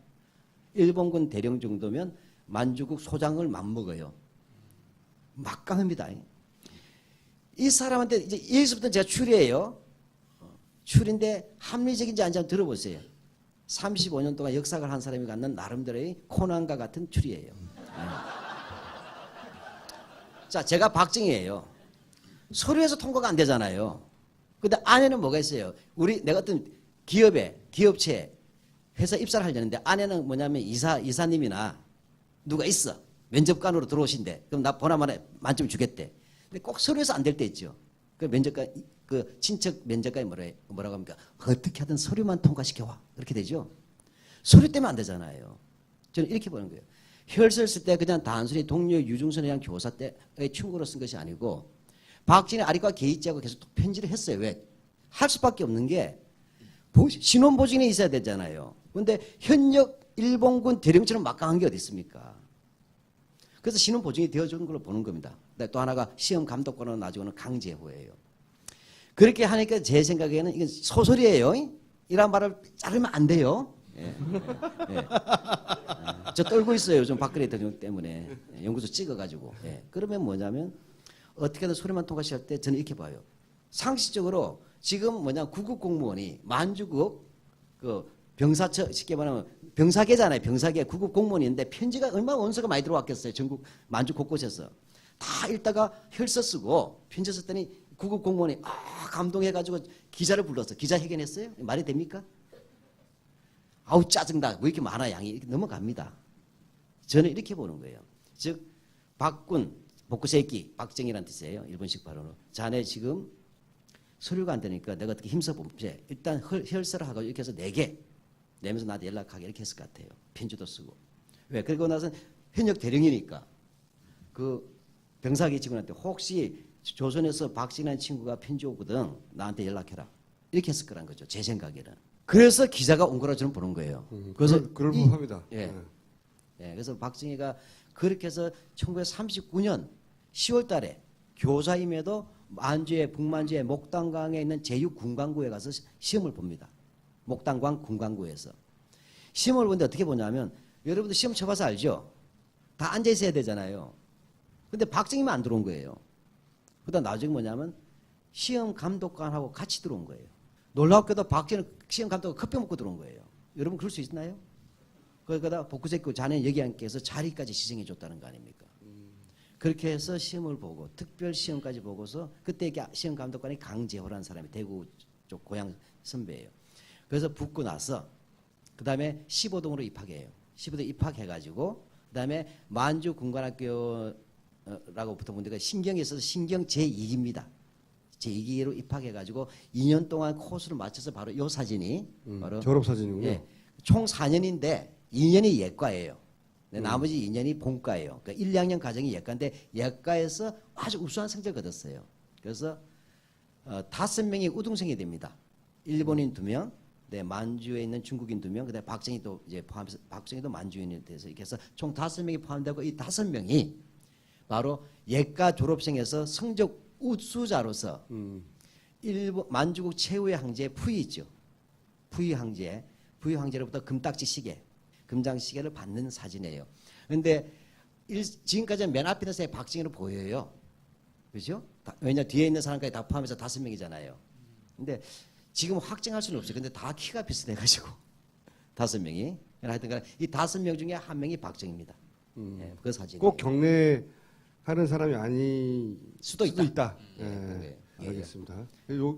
일본군 대령 정도면 만주국 소장을 맞먹어요. 막강합니다. 이 사람한테 이제 여기서부터 제가 추리해요. 추리인데 합리적인지 아닌지 한번 들어보세요. 35년 동안 역사를 한 사람이 갖는 나름대로의 코난과 같은 추리예요. 자, 제가 박정희예요. 서류에서 통과가 안 되잖아요. 근데 안에는 뭐가 있어요? 내가 어떤 기업체, 회사 입사를 하려는데 안에는 뭐냐면 이사님이나 누가 있어. 면접관으로 들어오신대. 그럼 나 보나마나 만점 주겠대. 근데 꼭 서류에서 안 될 때 있죠. 그 면접관, 그 친척 면접관이 뭐라고 합니까? 어떻게 하든 서류만 통과시켜와. 그렇게 되죠. 서류 때문에 안 되잖아요. 저는 이렇게 보는 거예요. 혈서를 쓸 때 그냥 단순히 동료 유중선에 대한 교사 때의 충고로 쓴 것이 아니고 박진희 아리과 게이츠하고 계속 편지를 했어요. 왜? 할 수밖에 없는 게 신원보증이 있어야 되잖아요. 그런데 현역 일본군 대령처럼 막강한 게 어디 있습니까? 그래서 신원보증이 되어주는 걸로 보는 겁니다. 또 하나가 시험 감독관으로 놔주고는 강제호예요. 그렇게 하니까 제 생각에는 이건 소설이에요. 이런 말을 자르면 안 돼요. 예. 예. 저 떨고 있어요. 요즘 박근혜 대통령 때문에. 연구소 찍어가지고. 예. 그러면 뭐냐면 어떻게든 소리만 통과시할 때 저는 이렇게 봐요. 상식적으로 지금 구급 공무원이 만주국 그 병사처 쉽게 말하면 병사계잖아요. 병사계 구급 공무원인데 편지가 얼마나 원서가 많이 들어왔겠어요. 전국 만주 곳곳에서 다 읽다가 혈서 쓰고 편지 썼더니 구급 공무원이 감동해가지고 기자를 불렀어. 기자회견했어요. 말이 됩니까? 아우 짜증나. 왜 이렇게 많아 양이 이렇게 넘어갑니다. 저는 이렇게 보는 거예요. 즉 박군 복구새끼 박정희라는 뜻이에요. 일본식 발언으로. 자네 지금 서류가 안 되니까 내가 어떻게 힘써 봄새 일단 혈서를 하고 이렇게 해서 4개 내면서 나한테 연락하게 이렇게 했을 것 같아요. 편지도 쓰고. 왜? 그리고 나서 현역 대령이니까 그 병사기 직원한테 혹시 조선에서 박진환 친구가 편지 오거든 나한테 연락해라. 이렇게 했을 거란 거죠. 제 생각에는. 그래서 기자가 온 거라 저는 보는 거예요.
그래서 그럴 법합니다.
예. 예. 그래서 박정희가 그렇게 해서 1939년 10월 달에 교사임에도 만주의 북만주의 목단강에 있는 제6군강구에 가서 시험을 봅니다. 목단강 군강구에서. 시험을 보는데 어떻게 보냐면 여러분들 시험 쳐봐서 알죠? 다 앉아 있어야 되잖아요. 근데 박정희만 안 들어온 거예요. 그다음 나중에 뭐냐면 시험 감독관하고 같이 들어온 거예요. 놀랍게도 박정희는 시험 감독관 커피 먹고 들어온 거예요. 여러분 그럴 수 있나요? 그러다 복구새끼 자네 여기 앉게 해서 자리까지 시정해 줬다는 거 아닙니까? 그렇게 해서 시험을 보고 특별 시험까지 보고서 그때 시험 감독관이 강재호라는 사람이 대구 쪽 고향 선배예요. 그래서 붙고 나서 그 다음에 15동으로 입학해요. 15동 입학해가지고 그 다음에 만주 군관학교라고 붙은 군데가 신경에 있어서 신경 제2기입니다. 제2기로 입학해가지고 2년 동안 코스를 맞춰서 바로 이 사진이 바로
졸업 사진이군요.
예, 총 4년인데 2년이 예과예요. 나머지 2년이 본과예요. 그러니까 1, 2학년 과정이 예과인데 예과에서 아주 우수한 성적을 얻었어요. 그래서 5명이 우등생이 됩니다. 일본인 2명, 네, 만주에 있는 중국인 2명, 그다음에 박정희도 이제 포함해서 박정희도 만주인이 돼서 이렇게 해서 총 5명이 포함되고 이 5명이 바로 예과 졸업생에서 성적 우수자로서 일본 만주국 최후의 황제 푸이 있죠. 푸이 황제로부터 금딱지 시계, 금장 시계를 받는 사진이에요. 그런데 지금까지는 맨 앞에 있는 사람이 박정희로 보여요. 그렇죠? 왜냐 뒤에 있는 사람까지 다 포함해서 5명이잖아요. 근데 지금 확정할 수는 없어요. 근데 다 키가 비슷해가지고 5명이. 하여튼간 이 5명 중에 1명이 박정희입니다. 예, 그 사진.
꼭 경례하는 사람이 아닐
수도 있다.
예.
예.
알겠습니다.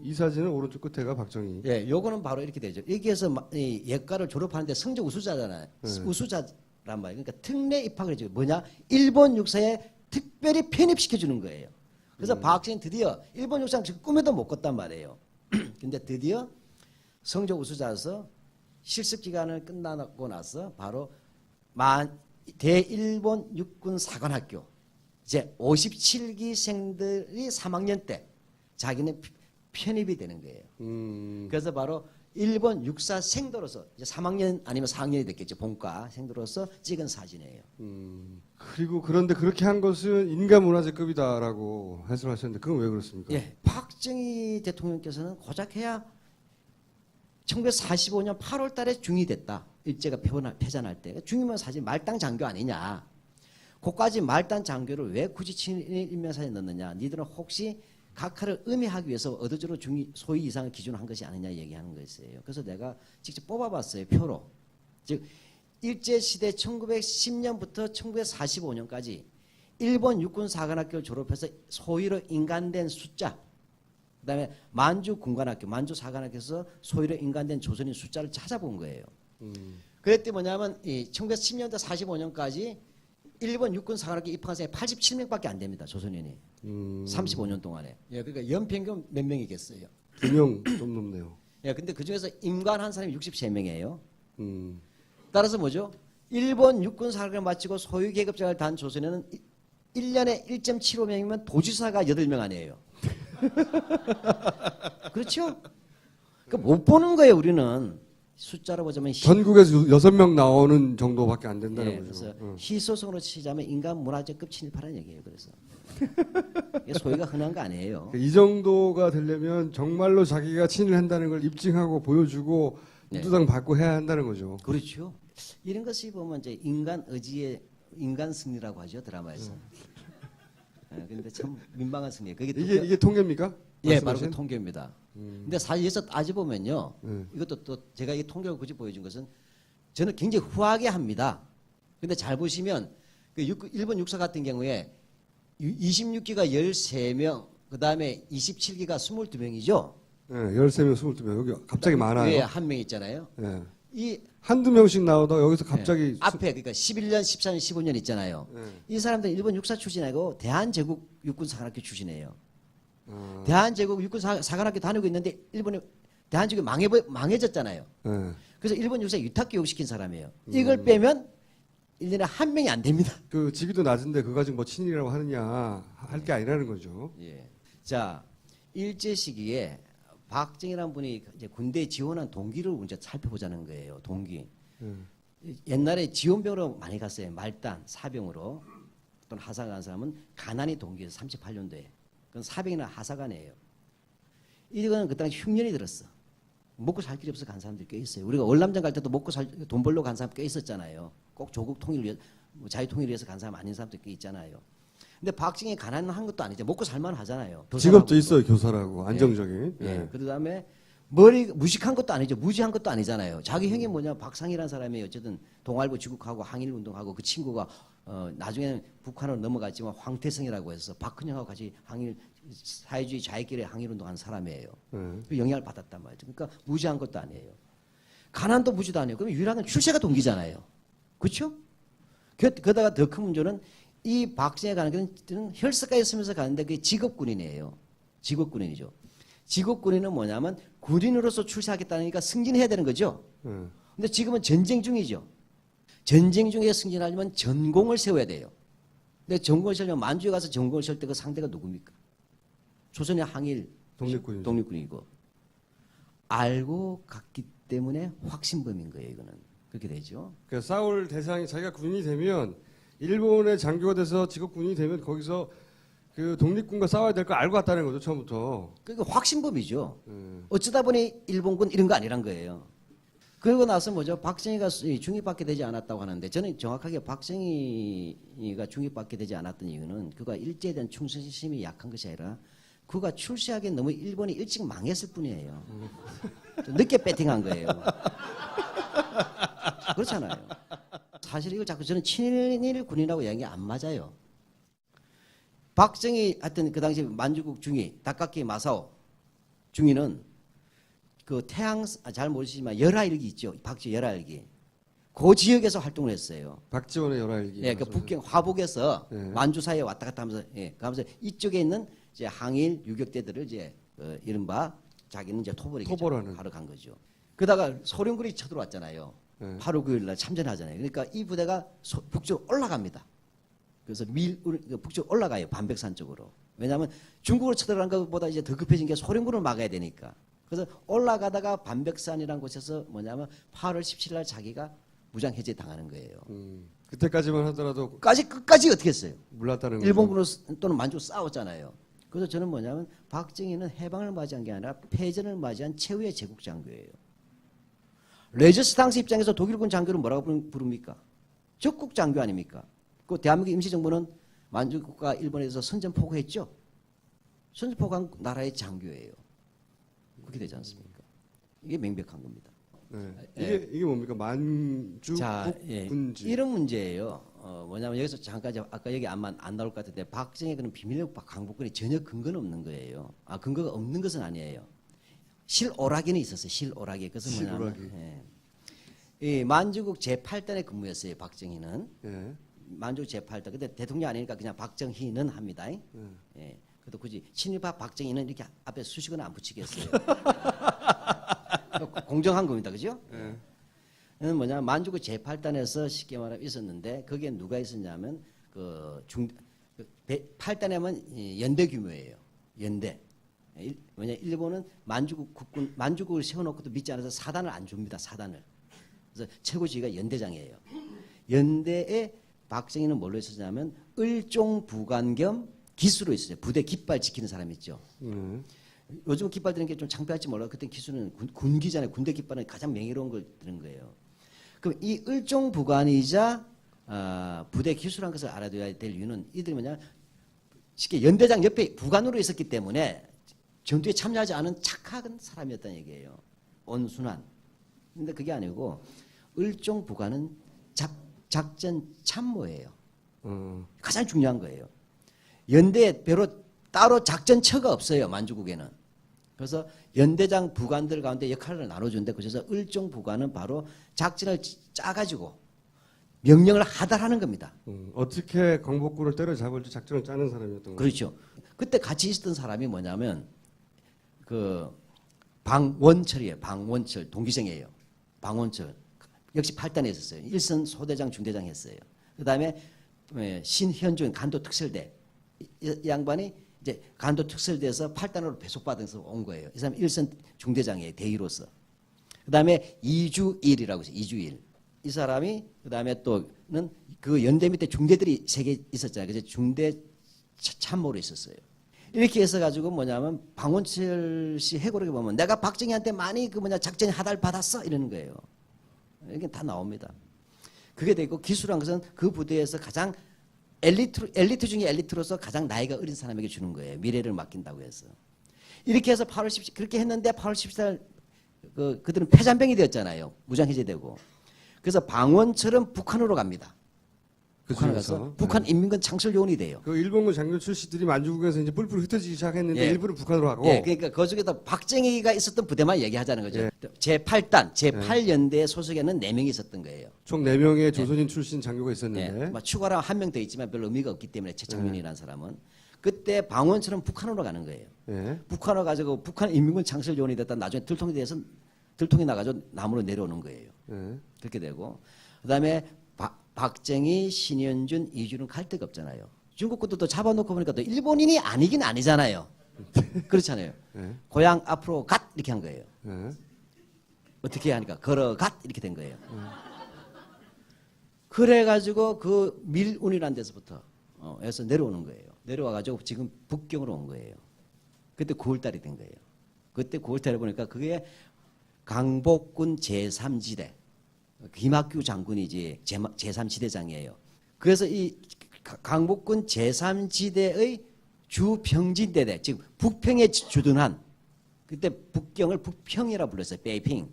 이 사진은 오른쪽 끝에가 박정희.
예, 요거는 바로 이렇게 되죠. 여기에서 이 예과를 졸업하는데 성적 우수자잖아요. 우수자란 말이에요. 그러니까 특례 입학을 해줘요. 뭐냐? 일본 육사에 특별히 편입시켜 주는 거예요. 그래서 박정희는 드디어 일본 육사는 지금 꿈에도 못 꿨단 말이에요. 근데 드디어 성적 우수자로서 실습 기간을 끝나고 나서 바로 대일본 육군 사관학교 이제 57기생들이 3학년 때 자기는 편입이 되는 거예요. 그래서 바로 일본 육사생도로서 이제 3학년 아니면 4학년이 됐겠죠. 본과 생도로서 찍은 사진이에요.
그리고 그런데 그렇게 한 것은 인간문화재급이다라고 해설하셨는데 그건 왜 그렇습니까?
예, 박정희 대통령께서는 고작해야 1945년 8월 달에 중이 됐다. 일제가 패전할 때. 중이면 사실 말단 장교 아니냐. 그까지 말단 장교를 왜 굳이 친일인명사에 넣느냐. 니들은 혹시 각하를 음해하기 위해서 의도적으로 중위 소위 이상을 기준으로 한 것이 아니냐 얘기하는 것이에요. 그래서 내가 직접 뽑아봤어요. 표로. 즉 일제시대 1910년부터 1945년까지 일본 육군사관학교를 졸업해서 소위로 인간된 숫자 그다음에 만주 군관학교, 만주 사관학교에서 소위로 인간된 조선인 숫자를 찾아본 거예요. 그랬더니 뭐냐면 이 1910년부터 45년까지 일본 육군 사관학교 입학한 사람이 87명밖에 안 됩니다. 조선인이. 35년 동안에. 예, 그러니까 연평균 몇 명이겠어요?
2명 좀 넘네요.
예, 근데 그 중에서 임관한 사람이 63명이에요. 따라서 뭐죠? 일본 육군 사관학교를 마치고 소위 계급장을 단 조선인은 1년에 1.75명이면 도지사가 8명 아니에요. 그렇죠? 그러니까 못 보는 거예요, 우리는. 숫자로 보자면
전국에서 6명 나오는 정도밖에 안 된다는
예,
거죠.
그래서 희소성으로 치자면 인간 문화재급 친일파라는 얘기예요. 그래서 이게 소위가 흔한 거 아니에요.
이 정도가 되려면 정말로 자기가 친일한다는 걸 입증하고 보여주고
네.
우두당 받고 해야 한다는 거죠.
그렇죠. 이런 것이 보면 이제 인간 의지의 인간 승리라고 하죠 드라마에서. 그런데 참 민망한 승리. 그게
이게 통계입니까?
예, 바로 그
말씀하신?
통계입니다. 근데 사실 여기서 따져보면요. 이것도 또 제가 이 통계를 굳이 보여준 것은 저는 굉장히 후하게 합니다. 근데 잘 보시면 그 일본 육사 같은 경우에 26기가 13명, 그 다음에 27기가 22명이죠.
네, 13명, 22명. 여기 갑자기 많아요.
위에 한 명 있잖아요.
네.
이
한두 명씩 나오다가 여기서 갑자기
앞에 그러니까 11년, 14년, 15년 있잖아요.
네.
이 사람들 일본 육사 출신 아니고 대한제국 육군사관학교 출신이에요. 대한제국 육군사관학교 다니고 있는데 일본이 대한제국이 망해졌잖아요.
네.
그래서 일본 육사 유탁교육시킨 사람이에요. 이걸 빼면 1년에 한 명이 안 됩니다.
그 직위도 낮은데 그거 가지고 뭐 친일이라고 하느냐 할 게 아니라는 거죠.
예. 자, 일제 시기에 박정희라는 분이 이제 군대에 지원한 동기를 이제 살펴보자는 거예요. 동기. 옛날에 지원병으로 많이 갔어요. 말단, 사병으로 또는 하사 간 사람은 가난이 동기에서 38년도에. 그건 사병이나 하사관이에요. 이거는 그 당시 흉년이 들었어. 먹고 살 길이 없어 간 사람들이 꽤 있어요. 우리가 월남전 갈 때도 먹고 돈 벌러 간 사람 꽤 있었잖아요. 꼭 조국 통일을 위해 자유 통일을 위해서 간 사람 아닌 사람도 꽤 있잖아요. 근데 박정희 가난한 것도 아니죠. 먹고 살만 하잖아요.
직업도 있어요. 교사라고 안정적인.
예.
네.
그다음에 머리 무식한 것도 아니죠. 무지한 것도 아니잖아요. 자기 형이 뭐냐 박상희라는 사람이 어쨌든 동아일보 지국하고 항일 운동하고 그 친구가 나중에는 북한으로 넘어갔지만 황태성이라고 해서 박헌영하고 같이 항일 사회주의 좌익길에 항일 운동한 사람이에요. 그 영향을 받았단 말이죠. 그러니까 무지한 것도 아니에요. 가난도 무지도 아니에요. 그럼 유일한 출세가 동기잖아요. 그렇죠? 그러다가 더 큰 문제는 이 박정희에 가는 건 혈서까지 쓰면서 가는데 그게 직업군인이에요. 직업군인이죠. 직업군인은 뭐냐면 군인으로서 출세하겠다니까 승진해야 되는 거죠. 근데 지금은 전쟁 중이죠. 전쟁 중에 승진하려면 전공을 세워야 돼요. 근데 전공을 세우려면 만주에 가서 전공을 세울 때 그 상대가 누굽니까? 조선의 항일 독립군이고 알고 갔기 때문에 확신범인 거예요. 이거는 그렇게 되죠.
그러니까 싸울 대상이 자기가 군인이 되면 일본의 장교가 돼서 직업 군인이 되면 거기서 그 독립군과 싸워야 될 거 알고 갔다는 거죠 처음부터.
그러니까 확신범이죠. 어쩌다 보니 일본군 이런 거 아니란 거예요. 그러고 나서 뭐죠? 박정희가 중입받게 되지 않았다고 하는데 저는 정확하게 박정희가 중입받게 되지 않았던 이유는 그가 일제에 대한 충성심이 약한 것이 아니라 그가 출세하기에 너무 일본이 일찍 망했을 뿐이에요. 좀 늦게 배팅한 거예요. 그렇잖아요. 사실 이걸 자꾸 저는 친일 군이라고 이야기 안 맞아요. 박정희 하여튼 그 당시 만주국 중위 닭깎이 마사오 중위는 그 태양 잘 모르시지만 열하일기 있죠. 박쥐 열하일기. 그 지역에서 활동을 했어요.
박지원의 열하일기.
예, 그 북경 화북에서
예.
만주 사이에 왔다 갔다 하면서 예, 가면서 이쪽에 있는 이제 항일 유격대들을 이제 이른바 자기는 이제
토벌하는.
하러 간 거죠. 그러다가 소련군이 쳐들어왔잖아요.
예.
8월 9일 날 참전하잖아요. 그러니까 이 부대가 북쪽으로 올라갑니다. 그래서 북쪽 올라가요. 반백산 쪽으로. 왜냐하면 중국으로 쳐들어간 것보다 이제 더 급해진 게 소련군을 막아야 되니까. 그래서 올라가다가 반백산이라는 곳에서 뭐냐면 8월 17일 날 자기가 무장 해제 당하는 거예요.
그때까지만 하더라도
끝까지 어떻게 했어요?
몰랐다는 거죠.
일본군으로 또는 만주 싸웠잖아요. 그래서 저는 뭐냐면 박정희는 해방을 맞이한 게 아니라 패전을 맞이한 최후의 제국 장교예요. 레저스탕스 입장에서 독일군 장교를 뭐라고 부릅니까? 적국 장교 아닙니까? 그 대한민국 임시정부는 만주국과 일본에서 선전포고했죠. 선전포고한 나라의 장교예요. 그렇게 되지 않습니까? 이게 명백한 겁니다.
네. 이게 뭡니까? 만주 군지.
이런 문제예요. 뭐냐면 여기서 잠깐 아까 여기 안 나올 것 같은데 박정희 그는 비밀력 강복권이 전혀 근거는 없는 거예요. 근거가 없는 것은 아니에요. 실오라기는 있었어요. 실오라기. 그것은 뭐냐면 이 만주국 제8단에 근무했어요. 박정희는.
예.
만주국 제8단. 근데 대통령 아니니까 그냥 박정희는 합니다. 예. 그래도 굳이 친일파 박정희는 이렇게 앞에 수식은 안 붙이겠어요. 공정한 겁니다. 그죠? 는 뭐냐 만주국 제8단에서 쉽게 말하면 있었는데 거기에 누가 있었냐면 그 8단에면 연대 규모예요. 연대. 왜냐 일본은 만주국을 세워놓고도 믿지 않아서 사단을 안 줍니다. 사단을. 그래서 최고지휘가 연대장이에요. 연대에 박정희는 뭘로 있었냐면 을종부관 겸 기수로 있었어요. 부대 깃발 지키는 사람 있죠. 요즘 깃발 드는 게 좀 창피할지 몰라도 그때 기수는 군기잖아요. 군대 깃발은 가장 명예로운 걸 드는 거예요. 그럼 이 을종부관이자 부대 기수라는 것을 알아둬야 될 이유는 이들이 뭐냐 쉽게 연대장 옆에 부관으로 있었기 때문에 전투에 참여하지 않은 착한 사람이었다는 얘기예요. 온순한. 근데 그게 아니고 을종부관은 작전 참모예요. 가장 중요한 거예요. 연대에 따로 작전처가 없어요. 만주국에는. 그래서 연대장 부관들 가운데 역할을 나눠주는데 그래서 을종부관은 바로 작전을 짜가지고 명령을 하달하는 겁니다.
어떻게 광복군을 때려잡을지 작전을 짜는 사람이었던 거죠.
그렇죠. 그때 같이 있었던 사람이 뭐냐면 그 방원철이에요. 방원철 동기생이에요. 방원철 역시 8단에 있었어요. 1선 소대장 중대장 했어요. 그다음에 신현준 간도특설대 이 양반이 이제 간도특설대에서 8단으로 배속받아서 온 거예요. 이 사람 1선 중대장이에요. 대위로서. 그다음에 이주일이라고 있어요. 이주일. 이 사람이 그다음에 또는 그 연대 밑에 중대들이 3개 있었잖아요. 그래서 중대 참모로 있었어요. 이렇게 해서 가지고 뭐냐면 방원철 씨 해고록에 보면 내가 박정희한테 많이 작전 하달 받았어 이러는 거예요. 이게 다 나옵니다. 그게 되고 기수란 것은 그 부대에서 가장 엘리트 중에 엘리트로서 가장 나이가 어린 사람에게 주는 거예요. 미래를 맡긴다고 해서. 이렇게 해서 8월 17일 그렇게 했는데 8월 17일 그들은 패잔병이 되었잖아요. 무장해제되고. 그래서 방원철은 북한으로 갑니다. 북한에 가서 북한 인민군 창설요원이 돼요.
그 일본군 장교 출신들이 만주국에서 이제 뿔뿔 흩어지기 시작했는데
예.
일부는 북한으로 가고.
예, 그러니까 그 중에서 박정희가 있었던 부대만 얘기하자는 거죠. 제8단, 제8연대 소속에는 4명이 있었던 거예요.
총 4명의 조선인 출신 장교가 있었는데.
뭐 추가로 1명 더 있지만 별로 의미가 없기 때문에 최창민이라는 사람은 그때 방원철은 북한으로 가는 거예요. 북한으로 가지고 북한 인민군 창설요원이 됐다 나중에 들통이 나가지고 남으로 내려오는 거예요. 그렇게 되고 그다음에 박정희, 신현준, 이주는 갈 데가 없잖아요. 중국 것도 잡아놓고 보니까 또 일본인이 아니긴 아니잖아요. 그렇잖아요. 고향 앞으로 갓 이렇게 한 거예요. 어떻게 하니까 걸어 갓 이렇게 된 거예요. 그래가지고 그 밀운이라는 데서부터 해서 내려오는 거예요. 내려와가지고 지금 북경으로 온 거예요. 그때 9월달이 된 거예요. 그때 9월달에 보니까 그게 강복군 제3지대 김학규 장군이 이제 제3지대장이에요. 그래서 이 강복군 제3지대의 주평진대대, 즉 북평에 주둔한 그때 북경을 북평이라 불렀어요. 베이핑.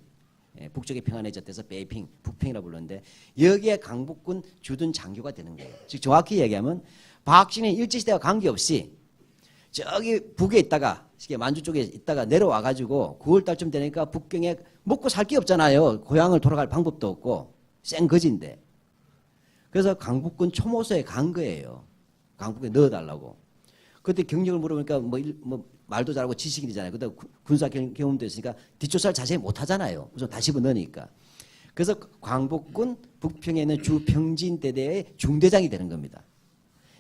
북쪽이 평안해졌대서 베이핑, 북평이라 불렀는데 여기에 강복군 주둔 장교가 되는 거예요. 즉 정확히 얘기하면 박신이 일제시대와 관계없이 저기 북에 있다가 만주 쪽에 있다가 내려와 가지고 9월 달쯤 되니까 북경에 먹고 살 게 없잖아요. 고향을 돌아갈 방법도 없고 생거지인데. 그래서 강북군 초모소에 간 거예요. 강북에 넣어달라고. 그때 경력을 물어보니까 뭐 말도 잘하고 지식인이잖아요. 그때 군사 경험도 있으니까 뒷조사를 자세히 못 하잖아요. 우선 다시 넣으니까. 그래서 광복군 북평에 있는 주 평진대대의 중대장이 되는 겁니다.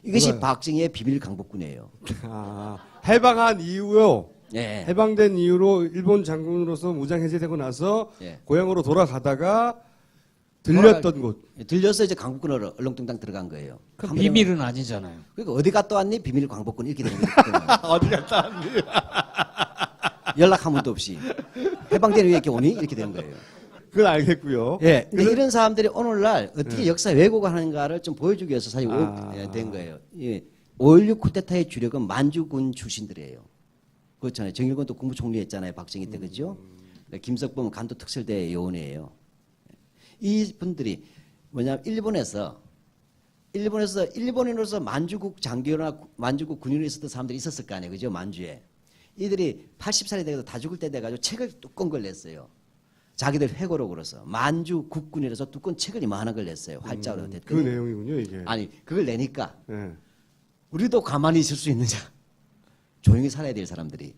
이것이
그거요.
박정희의 비밀 강복군이에요.
아, 해방한 이후요.
예.
해방된 이후로 일본 장군으로서 무장 해제되고 나서
예.
고향으로 돌아가다가 들렸던 곳.
들려서 이제 강북군으로 얼렁뚱땅 들어간 거예요.
그
한
비밀은 아니잖아요.
그러니까 어디 갔다 왔니? 비밀 광복군 이렇게 되는 거예요.
어디 갔다 왔니?
연락 한 번도 없이 해방된 후에 이렇게 오니? 이렇게 되는 거예요.
그건 알겠고요.
예. 근데 이런 사람들이 오늘날 어떻게 역사 왜곡을 하는가를 좀 보여주기 위해서 사실 된 거예요. 예. 5.16 쿠데타의 주력은 만주군 출신들이에요. 그렇잖아요. 정일권도 국무총리 했잖아요. 박정희 때 그죠? 김석범은 간도 특설대 요원이에요. 이 분들이 뭐냐면 일본에서 일본인으로서 만주국 장교나 만주국 군인으로 있었던 사람들이 있었을 거 아니에요. 그죠? 만주에. 이들이 80살이 되고 다 죽을 때 돼가지고 책을 두꺼운 걸 냈어요. 자기들 회고록으로서 만주 국군이라서 두꺼운 책을 이만한 걸 냈어요. 활자로
그
됐더니
내용이군요, 이게.
아니 그걸 내니까
예.
우리도 가만히 있을 수 있느냐. 조용히 살아야 될 사람들이.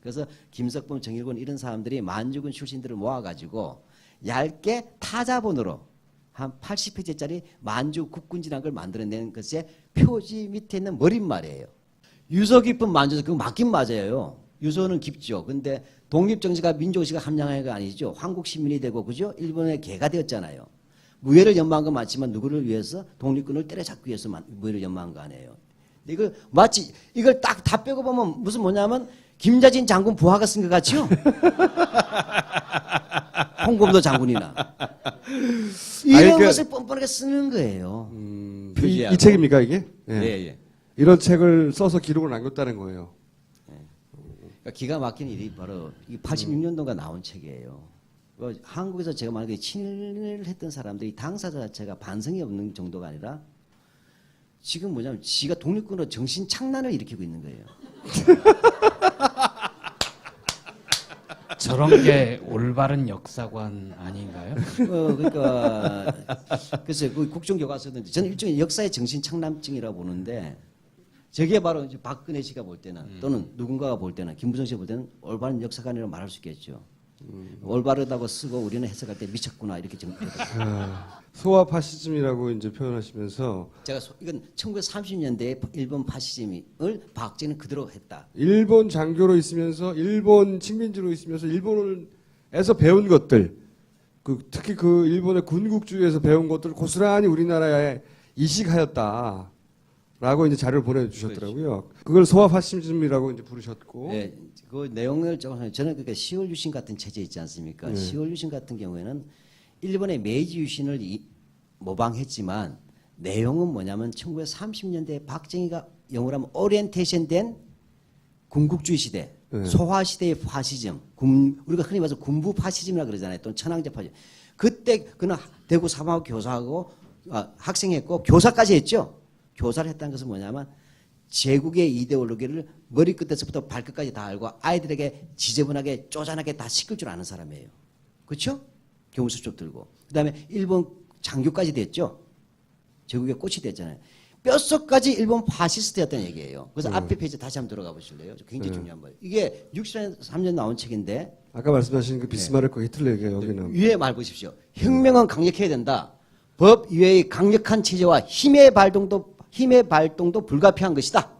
그래서 김석범, 정일권 이런 사람들이 만주군 출신들을 모아가지고 얇게 타자본으로 한 80페이지짜리 만주 국군지라는 걸 만들어낸 것의 표지 밑에 있는 머릿말이에요. 유서 깊은 만주에서 그거 맞긴 맞아요. 유서는 깊죠. 근데 독립정신과 민족의식을 함양한 게 아니죠. 한국 시민이 되고 그죠? 일본의 개가 되었잖아요. 무예를 연마한 건 맞지만 누구를 위해서 독립군을 때려잡기 위해서 무예를 연마한 거 아니에요. 이걸 마치 이걸 딱 다 빼고 보면 무슨 뭐냐면 김자진 장군 부하가 쓴 것 같죠? 홍범도 장군이나 이런
그-
것을 뻔뻔하게 쓰는 거예요. 표지하고.
이 책입니까, 이게? 예.
예.
이런 책을 써서 기록을 남겼다는 거예요.
그러니까 기가 막힌 일이 바로 86년도가 나온 책이에요. 한국에서 제가 만약에 친일을 했던 사람들이 당사자 자체가 반성이 없는 정도가 아니라 지금 뭐냐면 지가 독립군으로 정신 착란을 일으키고 있는 거예요.
저런 게 올바른 역사관 아닌가요?
그러니까 그래서 그 국정교과서는 저는 일종의 역사의 정신 착란증이라고 보는데 저게 바로 이제 박근혜 씨가 볼 때는 또는 누군가가 볼 때는 김부정 씨가 볼 때는 올바른 역사관이라고 말할 수 있겠죠. 올바르다고 쓰고 우리는 해석할 때 미쳤구나 이렇게
소아 파시즘이라고 이제 표현하시면서
제가 이건 1930년대의 일본 파시즘을 박정희는 그대로 했다.
일본 장교로 있으면서 일본 식민지로 있으면서 일본에서 배운 것들, 특히 그 일본의 군국주의에서 배운 것들을 고스란히 우리나라에 이식하였다라고 이제 자료를 보내주셨더라고요. 그걸 소아 파시즘이라고 이제 부르셨고.
네, 그 내용을 조금 저는 그러니까 10월 유신 같은 체제 있지 않습니까? 10월 유신 같은 경우에는 일본의 메이지 유신을 모방했지만 내용은 뭐냐면 1930년대 박정희가 영어로 하면 오리엔테이션 된 군국주의 시대, 소화 시대의 파시즘, 우리가 흔히 말해서 군부 파시즘이라고 그러잖아요. 또는 천황제 파시즘. 그때 그는 대구 사범학 교사하고 학생했고 교사까지 했죠. 교사를 했다는 것은 뭐냐면 제국의 이데올로기를 머리끝에서부터 발끝까지 다 알고 아이들에게 지저분하게 쪼잔하게 다 시킬 줄 아는 사람이에요. 그렇죠? 경수첩 들고. 그다음에 일본 장교까지 됐죠. 제국의 꽃이 됐잖아요. 뼛속까지 일본 파시스트였다는 얘기예요. 그래서 앞에 페이지 다시 한번 들어가 보실래요? 굉장히 중요한 거예요. 이게 63년 나온 책인데
아까 말씀하신 그 비스마르크 히틀러 얘기가 여기는
위에 말 보십시오. 혁명은 강력해야 된다. 법 이외의 강력한 체제와 힘의 발동도 불가피한 것이다.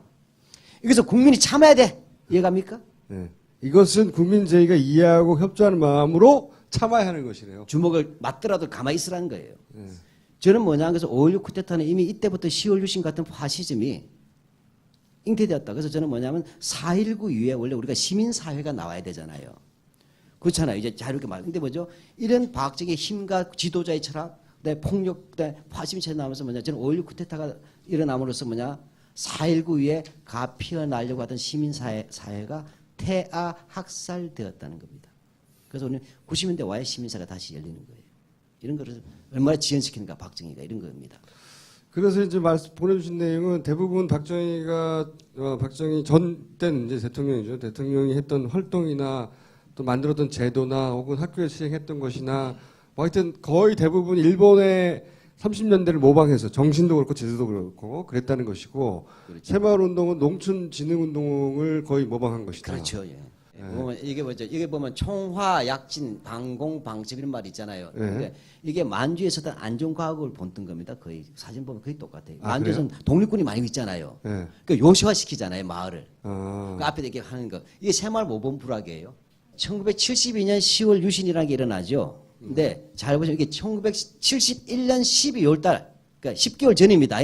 여기서 국민이 참아야 돼. 이해갑니까?
네. 이것은 국민제의가 이해하고 협조하는 마음으로 참아야 하는 것이네요.
주먹을 맞더라도 가만히 있으라는 거예요. 저는 뭐냐 그래서 5.16 쿠데타는 이미 이때부터 10월 유신 같은 파시즘이 잉태되었다. 그래서 저는 뭐냐면 4.19 이후에 원래 우리가 시민사회가 나와야 되잖아요. 그렇잖아요. 이제 자유롭게 말. 근데 뭐죠? 이런 박정희의 힘과 지도자의 철학, 그다음에 폭력, 그다음에 파시즘 체제 나오면서 뭐냐? 저는 5.16 쿠데타가 일어남으로써 뭐냐? 4.19 이후에 피어나려고 하던 시민사회가 태아학살되었다는 겁니다. 그래서 우리는 90년대 와의 시민사회가 다시 열리는 거예요. 이런 거를 얼마나 지연시키는가 박정희가 이런 겁니다.
그래서 이제 보내주신 내용은 대부분 박정희가 박정희 전 때는 이제 대통령이죠. 대통령이 했던 활동이나 또 만들었던 제도나 혹은 학교에 시행했던 것이나 뭐 하여튼 거의 대부분 일본의 30년대를 모방해서 정신도 그렇고 제도도 그렇고 그랬다는 것이고
그렇죠.
새마을운동은 농촌진흥운동을 거의 모방한 것이다.
그렇죠. 예. 보면 이게 뭐죠? 이게 보면 총화, 약진, 방공, 방첩 이런 말이 있잖아요. 근데 이게 만주에서도 안전과학을 본뜬 겁니다. 거의 사진 보면 거의 똑같아요.
아,
만주에서는 독립군이 많이 있잖아요.
예.
그 요시화 시키잖아요, 마을을.
아,
그 앞에 이렇게 하는 거. 이게 새마을 모범 불학이에요. 1972년 10월 유신이라는 게 일어나죠. 근데 잘 보시면 이게 1971년 12월 달, 그러니까 10개월 전입니다.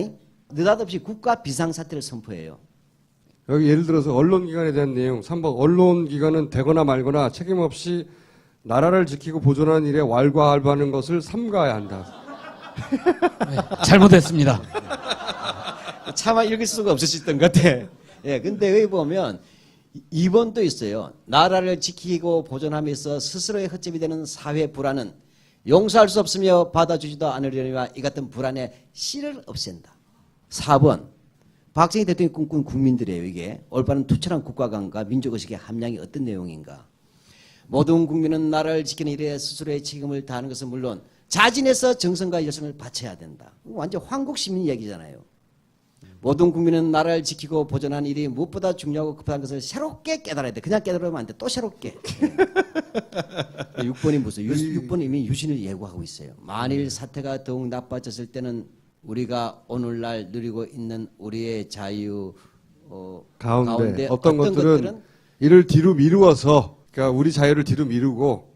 느닷없이 국가 비상사태를 선포해요.
여기 예를 들어서 언론기관에 대한 내용 3번 언론기관은 되거나 말거나 책임없이 나라를 지키고 보존하는 일에 왈가왈부하는 것을 삼가해야 한다.
네, 잘못했습니다.
차마 읽을 수가 없으셨던 것 같아. 예, 근데 여기 보면 2번도 있어요. 나라를 지키고 보존하면서 스스로의 허점이 되는 사회 불안은 용서할 수 없으며 받아주지도 않으려니와 이 같은 불안의 씨를 없앤다. 4번. 박정희 대통령이 꿈꾼 국민들이에요. 이게 올바른 투철한 국가관과 민족의식의 함량이 어떤 내용인가. 모든 국민은 나라를 지키는 일에 스스로의 책임을 다하는 것은 물론 자진해서 정성과 열심을 바쳐야 된다. 완전 황국시민 얘기잖아요. 모든 국민은 나라를 지키고 보존하는 일이 무엇보다 중요하고 급한 것을 새롭게 깨달아야 돼. 그냥 깨달으면 안 돼. 또 새롭게. 6번이 무슨 6번 이미 유신을 예고하고 있어요. 만일 사태가 더욱 나빠졌을 때는 우리가 오늘날 누리고 있는 우리의 자유
가운데 어떤 것들은 이를 뒤로 미루어서 그러니까 우리 자유를 뒤로 미루고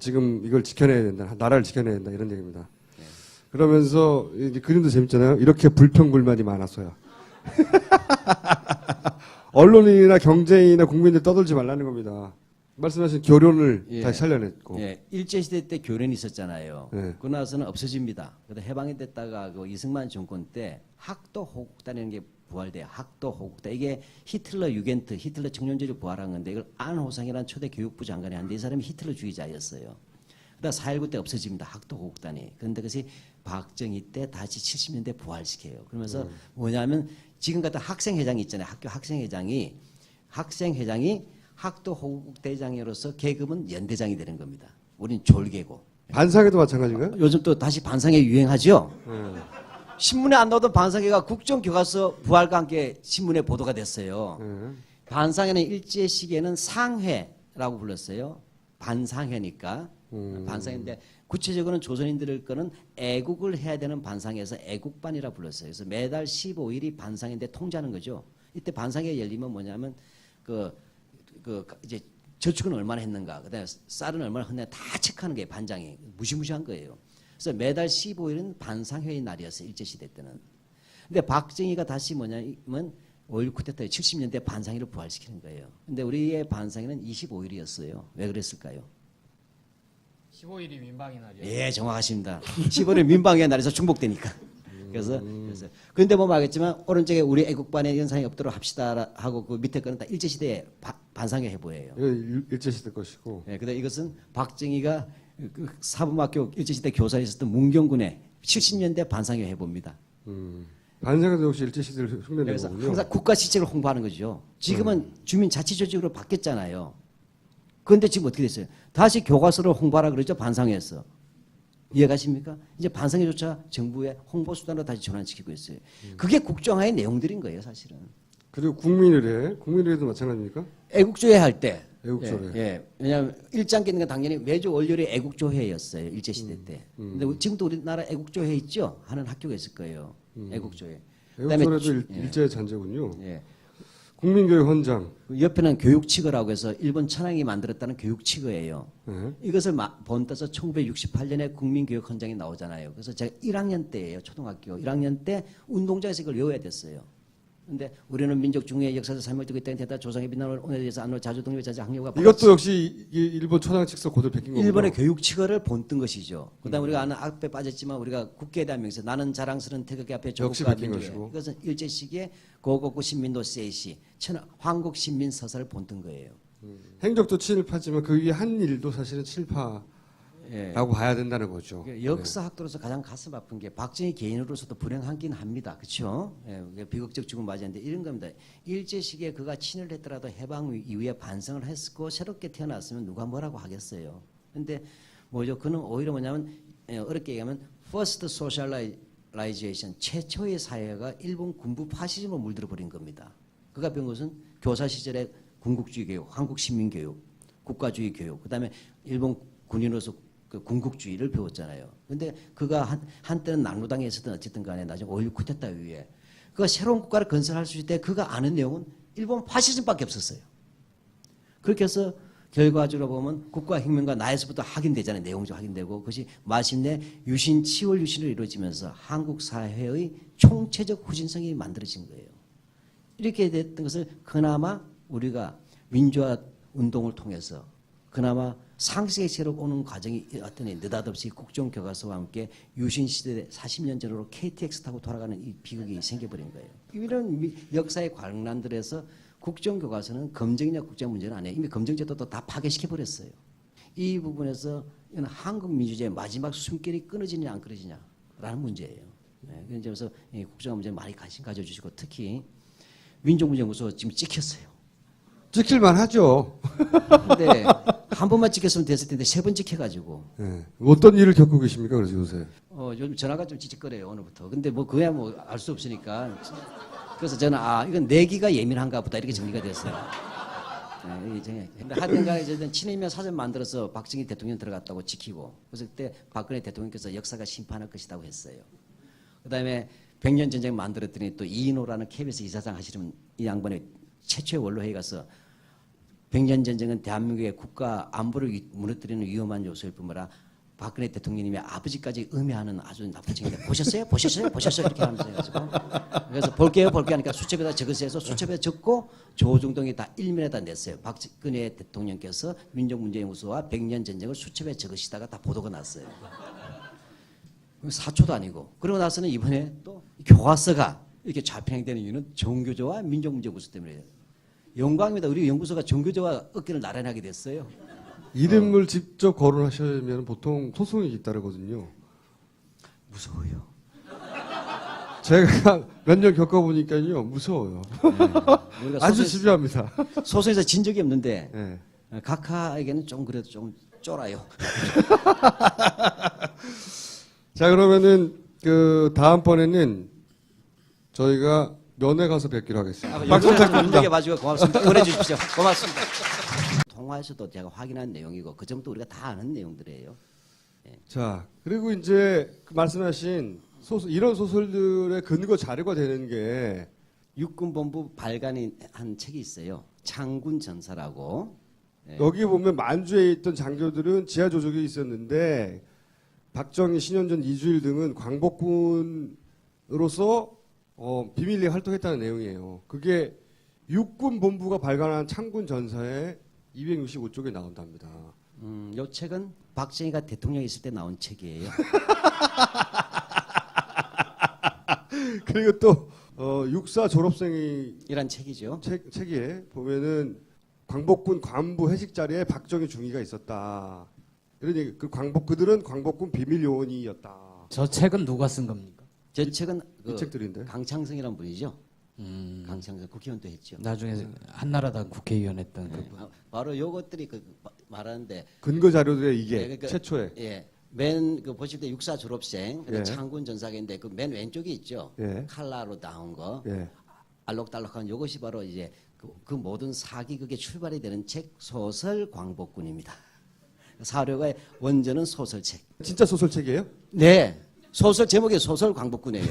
지금 이걸 지켜내야 된다. 나라를 지켜내야 된다. 이런 얘기입니다. 그러면서 이제 그림도 재밌잖아요. 이렇게 불평불만이 많았어요. 언론인이나 경제인이나 국민들 떠들지 말라는 겁니다. 말씀하신 교련을
예.
다시 살려냈고.
예, 일제시대 때 교련이 있었잖아요.
예.
그러고 나서는 없어집니다. 그래서 해방이 됐다가 그 이승만 정권 때 학도 호국단이라는 게 부활돼요. 학도 호국단. 이게 히틀러 유겐트, 히틀러 청년제를 부활한 건데 이걸 안호상이라는 초대 교육부 장관이 한데 이 사람이 히틀러 주의자였어요. 그러다 4.19 때 없어집니다. 학도 호국단이. 그런데 그것이 박정희 때 다시 70년대 부활시켜요. 그러면서 뭐냐면 지금 같은 학생회장이 있잖아요. 학교 학생회장이 학도 호국대장으로서 계급은 연대장이 되는 겁니다. 우린 졸개고.
반상회도 마찬가지인가요?
요즘 또 다시 반상회 유행하죠. 신문에 안 나오던 반상회가 국정교과서 부활과 함께 신문에 보도가 됐어요. 반상회는 일제 시기에는 상회라고 불렀어요. 반상회니까. 반상회인데 구체적으로는 조선인들을 거는 애국을 해야 되는 반상회에서 애국반이라 불렀어요. 그래서 매달 15일이 반상회인데 통제하는 거죠. 이때 반상회 열리면 뭐냐면 이제 저축은 얼마나 했는가, 그다음에 쌀은 얼마나 했는가 다 체크하는 거예요. 반장이 무시무시한 거예요. 그래서 매달 15일은 반상회의 날이었어요. 일제시대 때는. 근데 박정희가 다시 뭐냐면 5.16 쿠데타에 70년대 반상회를 부활시키는 거예요. 근데 우리의 반상회는 25일이었어요. 왜 그랬을까요?
15일이 민방위 날이요.
예, 정확하십니다. 15일 민방위의 날에서 중복되니까. 그래서 그런데 뭐 말겠지만 오른쪽에 우리 애국반의 연상이 없도록 합시다 하고 그 밑에 거는 다 일제시대의 반상회 해보예요.
이거 일제시대 것이고.
예, 근데 이것은 박정희가 그 사범학교 일제시대 교사에 있었던 문경군의 70년대 반상회 해봅니다.
반상회도 역시 일제시대를 흉내내는
그래서
거군요.
항상 국가 시책을 홍보하는 거죠. 지금은 주민자치조직으로 바뀌었잖아요. 그런데 지금 어떻게 됐어요? 다시 교과서를 홍보하라 그러죠. 반상회에서. 이해가십니까? 이제 반상회조차 정부의 홍보수단으로 다시 전환시키고 있어요. 그게 국정화의 내용들인 거예요, 사실은.
그리고 국민의례도 마찬가지입니까?
애국조회 할 때.
애국조회.
예. 왜냐하면 일장 끼는 건 당연히 매주 월요일에 애국조회였어요. 일제시대 때. 근데 지금도 우리나라 애국조회 있죠? 하는 학교가 있을 거예요. 애국조회.
애국조회도 일제 잔재군요.
예.
국민교육 헌장.
그 옆에는 교육치거라고 해서 일본 천황이 만들었다는 교육치거예요.
네.
이것을 본따서 1968년에 국민교육 헌장이 나오잖아요. 그래서 제가 1학년 때예요. 초등학교 1학년 때 운동장에서 이걸 외워야 됐어요. 근데 우리는 민족 중의 역사적 삶을 두고 있다는 데다 조상의 빛나는 오늘에 대해서 안으로 자주 독립의 자주 학력과
이것도 역시 일본 초당 직서 고대로 베낀 거군요.
일본의 교육치거를 본뜬 것이죠. 그다음 우리가 아는 앞에 빠졌지만 우리가 국기에 대한 명세 나는 자랑스러운 태극기 앞에
역시
조국과
베낀
민족에
것이고.
이것은 일제 시기에 고고구 신민도 세이시 한국 신민 서사를 본뜬 거예요.
행적도 친일파지만 그 위에 한 일도 사실은 친일파
예.
봐야 된다는 거죠.
역사학도로서 가장 가슴 아픈 게 박정희 개인으로서도 불행하긴 합니다. 그렇죠? 예, 비극적 죽음 맞이했는데 이런 겁니다. 일제 시기에 그가 친을 했더라도 해방 이후에 반성을 했고 새롭게 태어났으면 누가 뭐라고 하겠어요. 근데 뭐죠? 그는 오히려 뭐냐면 어렵게 얘기하면 first socialization 최초의 사회가 일본 군부 파시즘으로 물들어 버린 겁니다. 그가 배운 것은 교사 시절에 군국주의 교육, 한국 시민 교육, 국가주의 교육, 그다음에 일본 군인으로서 그 군국주의를 배웠잖아요. 근데 그가 한때는 낙로당에 있었던 어쨌든 간에 나중에 5.16 쿠데타 이후에 그가 새로운 국가를 건설할 수 있을 때 그가 아는 내용은 일본 파시즘밖에 없었어요. 그렇게 해서 결과적으로 보면 국가혁명과 나에서부터 확인되잖아요. 내용적으로 확인되고 그것이 마침내 유신, 치월 유신으로 이루어지면서 한국 사회의 총체적 후진성이 만들어진 거예요. 이렇게 됐던 것을 그나마 우리가 민주화 운동을 통해서 그나마 상식의 채로 오는 과정이 어떤 느닷없이 국정교과서와 함께 유신 시대 40년 전으로 KTX 타고 돌아가는 이 비극이 생겨버린 거예요. 이런 역사의 광란들에서 국정교과서는 검증이냐 국정 문제는 아니에요. 이미 검증제도도 다 파괴시켜버렸어요. 이 부분에서 이건 한국 민주주의의 마지막 숨결이 끊어지냐 안 끊어지냐라는 문제예요. 네, 그래서 이 국정 문제에 많이 관심 가져주시고 특히 민족문제연구소 지금 찍혔어요.
찍힐만 하죠.
근데 한 번만 찍혔으면 됐을 텐데 세 번 찍혀가지고.
네. 어떤 일을 겪고 계십니까? 그래서 요새.
요즘 전화가 좀 찌직거려요 오늘부터. 근데 뭐 그야 뭐 알 수 없으니까. 그래서 저는 이건 내기가 예민한가 보다 이렇게 정리가 됐어요. 네, 근데 하여튼간에 저는 친이면 사전 만들어서 박정희 대통령 들어갔다고 지키고 그래서 그때 박근혜 대통령께서 역사가 심판할 것이라고 했어요. 그다음에 백년 전쟁 만들었더니 또 이인호라는 KBS 이사장 하시는 이 양반이 최초의 원로회의 가서 백년 전쟁은 대한민국의 국가 안보를 무너뜨리는 위험한 요소일 뿐더러 박근혜 대통령님이 아버지까지 음해하는 아주 나쁜 책인데 보셨어요? 이렇게 하면서 해가지고 그래서 볼게요 하니까 수첩에다 적으세요 해서 수첩에 적고 조중동이 다 일면에다 냈어요. 박근혜 대통령께서 민족문제연구소와 백년 전쟁을 수첩에 적으시다가 다 보도가 났어요. 사초도 아니고 그러고 나서는 이번에 또 교과서가 이렇게 좌편행되는 이유는 정교조와 민족문제연구소 때문이에요. 영광입니다. 우리 연구소가 정교조와 어깨를 나란하게 됐어요.
이름을 직접 거론하시면 보통 소송이 잇따르거든요.
무서워요.
제가 몇 년 겪어보니까요, 무서워요.
우리가
아주 집요합니다.
소송에서 진 적이 없는데
네.
각하에게는 좀 그래도 좀 쫄아요.
자, 그러면은 그 다음번에는 저희가 면회 가서 뵙기로 하겠습니다. 박수 부탁드립니다.
눈여겨봐주고 고맙습니다. 응원해 주십시오. 고맙습니다. 통화에서도 제가 확인한 내용이고 그 점도 우리가 다 아는 내용들이에요.
자, 그리고 이제 그 말씀하신 이런 소설들의 근거 자료가 되는 게
육군본부 발간이 한 책이 있어요. 창군 전사라고.
여기 보면 만주에 있던 장교들은 지하 조직이 있었는데 박정희, 신현전, 이주일 등은 광복군으로서 비밀리에 활동했다는 내용이에요. 그게 육군본부가 발간한 창군 전사의 265쪽에 나온답니다.
이 책은 박정희가 대통령이 있을 때 나온 책이에요.
그리고 또 육사 졸업생이
이란 책이죠.
책에 보면은 광복군 관부 회식 자리에 박정희 중위가 있었다. 이런 얘기. 그들은 광복군 비밀 요원이었다.
저 책은 누가 쓴 겁니까?
제 책은
이 책들인데.
강창성이라는 분이죠. 강창성 국회의원도 했죠.
나중에 한나라당 국회의원 했던 그
바로 요것들이 말하는데
근거 자료들의 이게
그러니까,
최초에.
예. 맨 보실 때 육사 졸업생,
예.
창군 전사인데 그 맨 왼쪽에 있죠.
예.
칼라로 나온 거.
예.
알록달록한 요것이 바로 이제 그 모든 사기극의 출발이 되는 책 소설 광복군입니다. 사료가의 원전은 소설책.
진짜 소설책이에요?
네. 소설 제목이 소설 광복군이에요.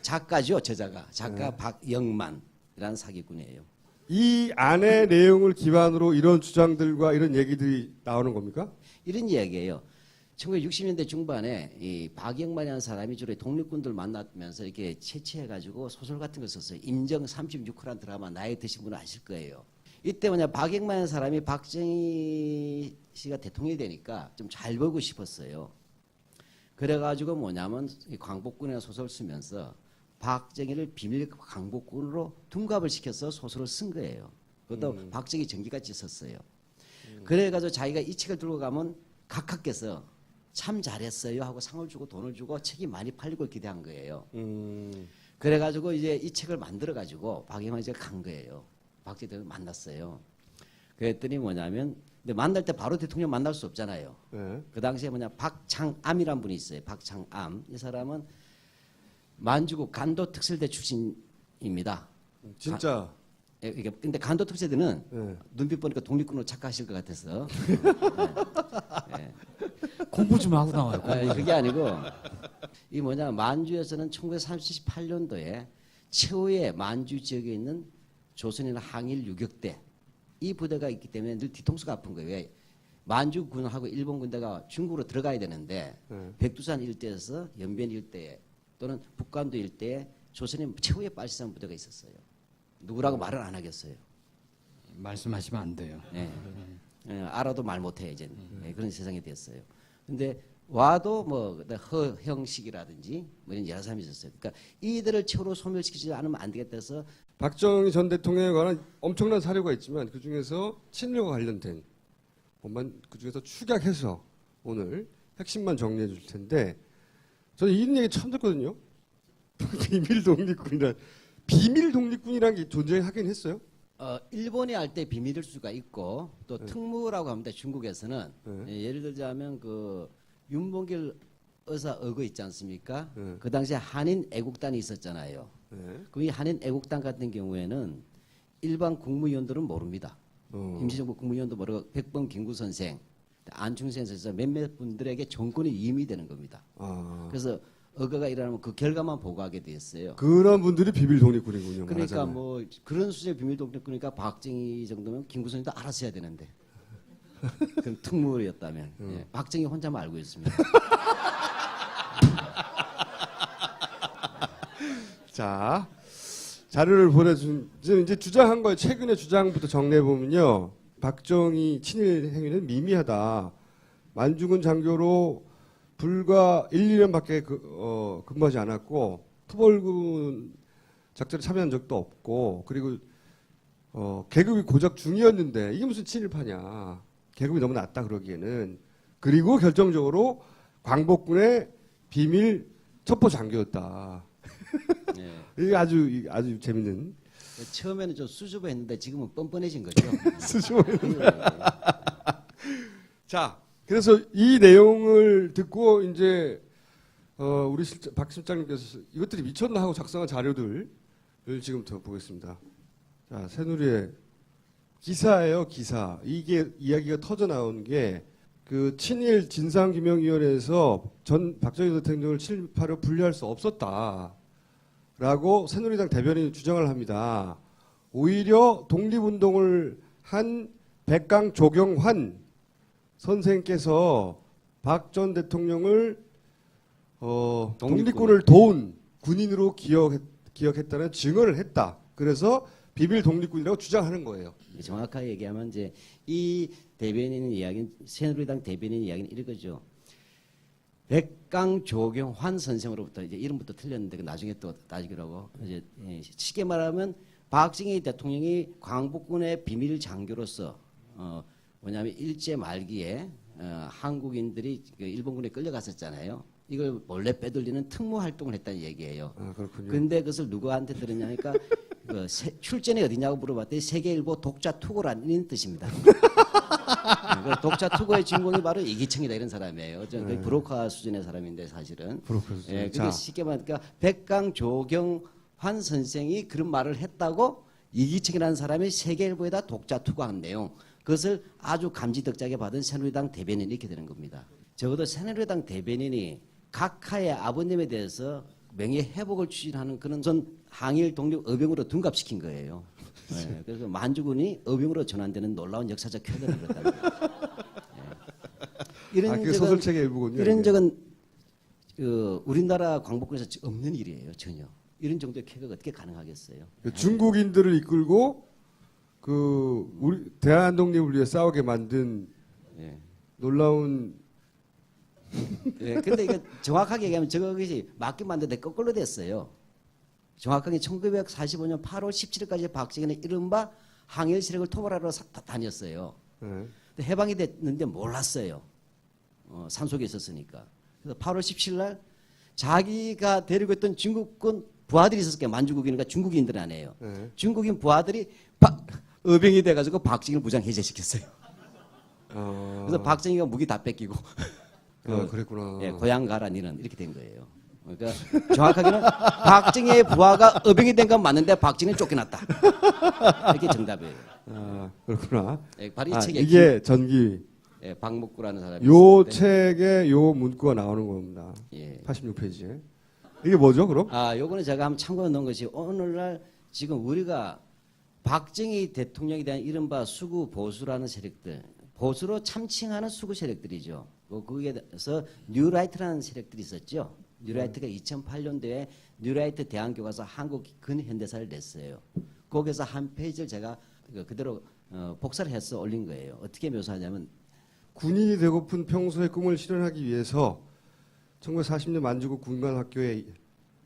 작가죠. 작가 박영만이라는 사기꾼이에요.
이 안의 내용을 기반으로 이런 주장들과 이런 얘기들이 나오는 겁니까?
이런 이야기예요. 1960년대 중반에 이 박영만이라는 사람이 주로 독립군들 만나면서 이렇게 채취해가지고 소설 같은 걸 썼어요. 임정 36호라는 드라마 나이 드신 분은 아실 거예요. 이때 뭐냐 박영만이라는 사람이 박정희 씨가 대통령이 되니까 좀 잘 벌고 싶었어요. 그래가지고 뭐냐면 이 광복군이라는 소설을 쓰면서 박정희를 비밀 광복군으로 둔갑을 시켜서 소설을 쓴 거예요. 그것도 박정희 전기같이 썼어요. 그래가지고 자기가 이 책을 들고 가면 각하께서 참 잘했어요 하고 상을 주고 돈을 주고 책이 많이 팔리고 기대한 거예요. 그래가지고 이제 이 책을 만들어가지고 박영환 씨가 간 거예요. 박정희 대통령 만났어요. 그랬더니 뭐냐면 근데 만날 때 바로 대통령 만날 수 없잖아요.
네.
그 당시에 뭐냐 박창암이란 분이 있어요. 박창암 이 사람은 만주국 간도 특설대 출신입니다.
진짜.
이게 근데 간도 특설대는
네.
눈빛 보니까 독립군으로 착각하실 것 같아서
공부 좀 하고 나와요.
그게 아니고 이 뭐냐 만주에서는 1938년도에 최후의 만주 지역에 있는 조선이나 항일 유격대 이 부대가 있기 때문에 늘 뒤통수가 아픈 거예요. 왜? 만주군하고 일본 군대가 중국으로 들어가야 되는데 백두산 일대에서 연변 일대에 또는 북간도 일대에 조선이 최후의 빨치산 부대가 있었어요. 누구라고 말을 안 하겠어요.
말씀하시면 안 돼요.
예. 알아도 말 못해 이제 그런 세상이 됐어요. 근데 와도 뭐 허형식이라든지 뭐 이런 여러 사람이 있었어요. 그러니까 이들을 최후로 소멸시키지 않으면 안 되겠다 해서
박정희 전 대통령에 관한 엄청난 사료가 있지만 그 중에서 친일과 관련된 것만 그 중에서 축약해서 오늘 핵심만 정리해 줄 텐데 저는 이런 얘기 처음 듣거든요. 비밀 독립군이라는 게 존재하긴 했어요.
일본이 할 때 비밀일 수가 있고 또
네.
특무라고 합니다. 중국에서는 예를 들자면 그 윤봉길 의사 어거 있지 않습니까?
네.
그 당시에 한인 애국단이 있었잖아요.
네.
그 이 한인 애국단 같은 경우에는 일반 국무위원들은 모릅니다. 임시정부 국무위원도 모르고 백범 김구 선생, 안충생 선생 몇몇 분들에게 정권이 이임이 되는 겁니다.
아,
그래서 어거가 일어나면 그 결과만 보고하게 됐어요.
그런 분들이 비밀 독립군이군요.
그러니까
말하자면.
뭐 그런 수준의 비밀 독립군이니까 박정희 정도면 김구선이도 알았어야 되는데 그럼 특무였다면 예, 박정희 혼자만 알고 있습니다.
자, 자료를 보내준 이제 주장한 거예요. 최근에 주장부터 정리해 보면요. 박정희 친일 행위는 미미하다. 만주군 장교로 불과 1, 2년밖에 근무하지 않았고 토벌군 작전에 참여한 적도 없고 그리고 계급이 고작 중이었는데 이게 무슨 친일파냐. 계급이 너무 낮다 그러기에는. 그리고 결정적으로 광복군의 비밀 첩보 장교였다.
예.
이게 아주 재밌는
처음에는 좀 수줍어했는데 지금은 뻔뻔해진 거죠.
수줍어했는. 자, 그래서 이 내용을 듣고 이제 우리 박 실장님께서 이것들이 미쳤나 하고 작성한 자료들을 지금부터 보겠습니다. 자, 새누리의 기사예요, 기사. 이게 이야기가 터져 나온 게 그 친일 진상규명위원회에서 전 박정희 대통령을 친일파로 분류할 수 없었다라고 새누리당 대변인이 주장을 합니다. 오히려 독립운동을 한 백강 조경환 선생께서 박 전 대통령을 독립군을 도운 군인으로 기억했다는 증언을 했다. 그래서 비밀 독립군이라고 주장하는 거예요.
정확하게 얘기하면 이제 이 대변인 이야기는 새누리당 대변인 이야기는 이거죠. 백강 조경환 선생으로부터 이제 이름부터 틀렸는데 나중에 또 따지기라고 이제 쉽게 말하면 박정희 대통령이 광복군의 비밀 장교로서 뭐냐면 일제 말기에 한국인들이 그 일본군에 끌려갔었잖아요. 이걸 몰래 빼돌리는 특무 활동을 했다는 얘기예요.
아, 그렇군요.
근데 그것을 누구한테 들었냐니까 그 출전이 어디냐고 물어봤더니 세계일보 독자 투고라는 뜻입니다. 그 독자 투고의 주인공이 바로 이기청이다 이런 사람이에요. 저 거의 브로커 수준의 사람인데 사실은.
브로커 수준.
예,
자.
근데 쉽게 말하니까 백강 조경환 선생이 그런 말을 했다고 이기청이라는 사람이 세계일보에다 독자 투고한 내용. 그것을 아주 감지덕지하게 받은 새누리당 대변인이 이렇게 되는 겁니다. 적어도 새누리당 대변인이 각하의 아버님에 대해서 명예회복을 추진하는 그런 전 항일 독립 의병으로 둔갑시킨 거예요. 네, 그래서 만주군이 의병으로 전환되는 놀라운 역사적 쾌거를 그랬다는 거예요.
아, 그게 소설책의 일부군요.
이런
이게.
적은 우리나라 광복군에서 없는 일이에요. 전혀. 이런 정도의 쾌거가 어떻게 가능하겠어요?
그 중국인들을 이끌고 그 우리 대한 독립을 위해 싸우게 만든
예.
놀라운
예, 근데 이거 정확하게 얘기하면 저것이 맞게 만드는데 거꾸로 됐어요. 정확하게 1945년 8월 17일까지 박정희는 이른바 항일 세력을 토벌하러 다녔어요.
네.
근데 해방이 됐는데 몰랐어요. 산속에 있었으니까. 그래서 8월 17일 날 자기가 데리고 있던 중국군 부하들이 있었을게요. 만주국이니까 중국인들 아니에요.
네.
중국인 부하들이 의병이 돼가지고 박정희를 무장 해제시켰어요. 그래서 박정희가 무기 다 뺏기고
그랬구나.
예, 고향 가라 니는 이렇게 된 거예요. 그러니까 정확하게는 박정희의 부하가 의병이 된 건 맞는데 박정희는 쫓겨났다. 이렇게 정답이에요.
그렇구나.
예, 바로 이 책에
이게 전기.
예, 박목구라는 사람이
요
있었는데,
책에 요 문구가 나오는 겁니다.
예.
86페이지에. 이게 뭐죠, 그럼?
요거는 제가 한번 참고해 놓은 것이 오늘날 지금 우리가 박정희 대통령에 대한 이른바 수구 보수라는 세력들, 보수로 참칭하는 수구 세력들이죠. 거기에 대해서 뉴라이트라는 세력들이 있었죠. 뉴라이트가 2008년도에 뉴라이트 대한교과서 한국 근현대사를 냈어요. 거기서 한 페이지를 제가 그대로 복사를 해서 올린 거예요. 어떻게 묘사하냐면
군인이 되고픈 평소의 꿈을 실현하기 위해서 1940년 만주국 군관학교에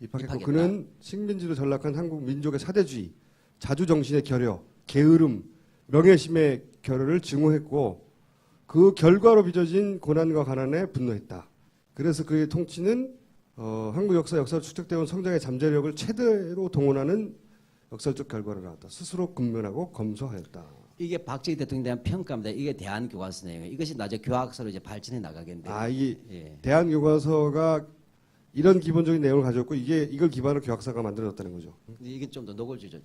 입학했고
입학했다.
그는 식민지로 전락한 한국 민족의 사대주의, 자주정신의 결여, 게으름, 명예심의 결여를 증오했고 그 결과로 빚어진 고난과 가난에 분노했다. 그래서 그의 통치는 한국 역사로 축적되어 온 성장의 잠재력을 최대로 동원하는 역사적 결과를 낳았다. 스스로 근면하고 검소하였다.
이게 박정희 대통령에 대한 평가입니다. 이게 대한교과서 내용이에요. 이것이 나중에 교학서로 이제 발전해 나가겠는데.
이게
예.
대한교과서가 이런 기본적인 내용을 가졌고 이걸 기반으로 교학사가 만들어졌다는 거죠.
이게 좀 더 노골주죠.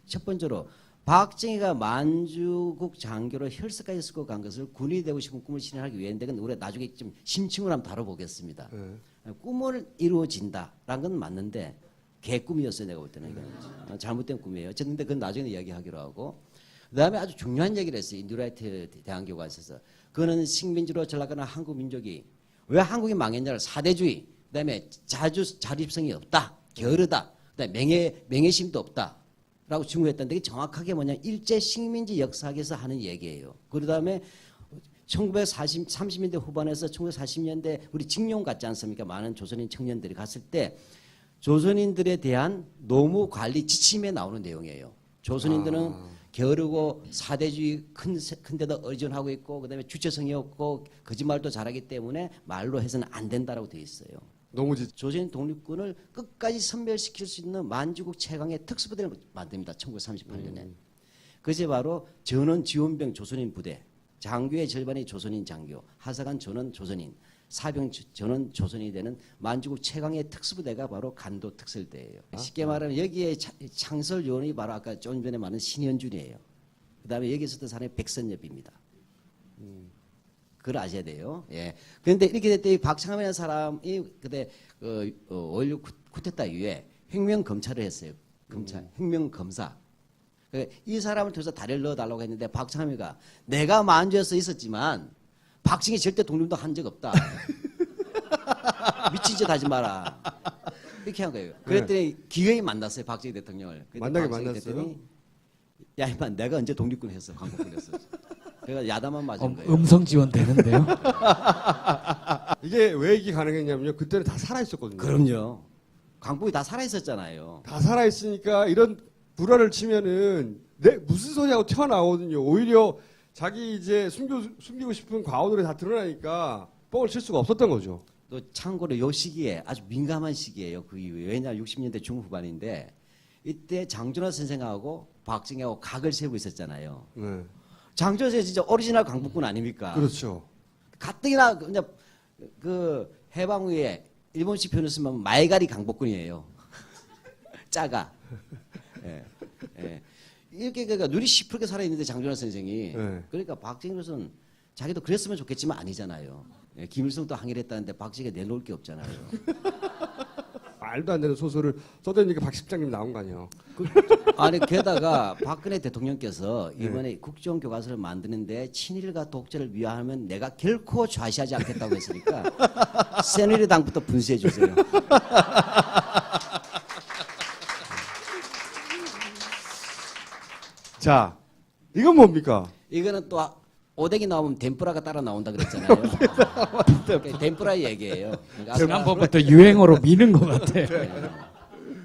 첫 번째로 박정희가 만주국 장교로 혈서까지 쓰고 간 것을 군인이 되고 싶은 꿈을 실현하기 위해인데 그건 우리가 나중에 좀 심층을 한번 다뤄보겠습니다. 꿈을 이루어진다라는 건 맞는데 개꿈이었어요. 내가 볼 때는 이건 잘못된 꿈이에요. 어쨌든 그건 나중에 이야기하기로 하고 그다음에 아주 중요한 얘기를 했어요. 이 뉴라이트 대한교과서에서 그거는 식민지로 전락하는 한국 민족이 왜 한국이 망했냐를 사대주의 그다음에 자립성이 없다, 게으르다, 그다음에 명예심도 없다. 라고 증오했다는데 이게 정확하게 뭐냐 일제 식민지 역사학에서 하는 얘기예요. 그다음에 30년대 후반에서 1940년대 우리 징용 갔지 않습니까? 많은 조선인 청년들이 갔을 때 조선인들에 대한 노무 관리 지침에 나오는 내용이에요. 조선인들은 게으르고 사대주의 큰 데다 의존하고 있고 그다음에 주체성이 없고 거짓말도 잘하기 때문에 말로 해서는 안 된다라고 되어 있어요. 조선인 독립군을 끝까지 선멸시킬 수 있는 만주국 최강의 특수부대를 만듭니다. 1938년에. 그것이 바로 전원 지원병 조선인 부대, 장교의 절반이 조선인 장교, 하사관 전원 조선인, 사병 전원 조선인이 되는 만주국 최강의 특수부대가 바로 간도 특설대예요. 쉽게 말하면 여기에 창설 요원이 바로 아까 좀 전에 말한 신현준이에요. 그다음에 여기 있었던 사람이 백선엽입니다. 그걸 아셔야 돼요. 예. 그런데 이렇게 됐더니 박창함이라는 사람이 그때 5.16 쿠데타 이후에 혁명 검찰을 했어요. 혁명 검사. 이 사람을 통해서 다리를 넣어달라고 했는데 박창함이가 내가 만주에서 있었지만 박정희 절대 독립도 한 적 없다. 미친 짓 하지 마라. 이렇게 한 거예요. 그랬더니 기어이 만났어요. 박정희 대통령을.
만나게
박정희
만났어요?
대통령이 야 이마 내가 언제 독립군 했어. 광복군 했어. 그래서 야단만 맞은 거예요.
음성 지원 되는데요.
이게 왜 이게 가능했냐면요. 그때는 다 살아있었거든요.
그럼요. 광복이 다 살아있었잖아요.
다 살아있으니까 이런 불화를 치면은 무슨 소리하고 튀어나오거든요. 오히려 자기 이제 숨기고 싶은 과오들이 다 드러나니까 뻥을 칠 수가 없었던 거죠.
또 참고로 요 시기에 아주 민감한 시기예요. 그 이후에. 왜냐하면 60년대 중후반인데 이때 장준하 선생하고 박정희하고 각을 세우고 있었잖아요.
네.
장준하 선생 진짜 오리지널 광복군 아닙니까?
그렇죠.
가뜩이나 이제 그 해방 후에 일본식 표현을 쓰면 말갈이 강복군이에요. 짜가. 예. 예. 이렇게 그러니까 눈이 시퍼렇게 살아있는데 장준하 선생이
네.
그러니까 박정희로서는 자기도 그랬으면 좋겠지만 아니잖아요. 예. 김일성도 항의를 했다는데 박정희가 내놓을 게 없잖아요.
말도 안 되는 소설을 써대니까 박 실장님 나온 거 아니에요.
아니 게다가 박근혜 대통령께서 이번에 국정교과서를 만드는데 친일과 독재를 위하면 내가 결코 좌시하지 않겠다고 했으니까 새누리당부터 분쇄해 주세요.
자, 이건 뭡니까?
이거는 또 오뎅이 나오면 덴뿌라가 따라 나온다 그랬잖아요. 덴뿌라 얘기예요. 그러니까
지난번부터 유행어로 미는 것 같아요.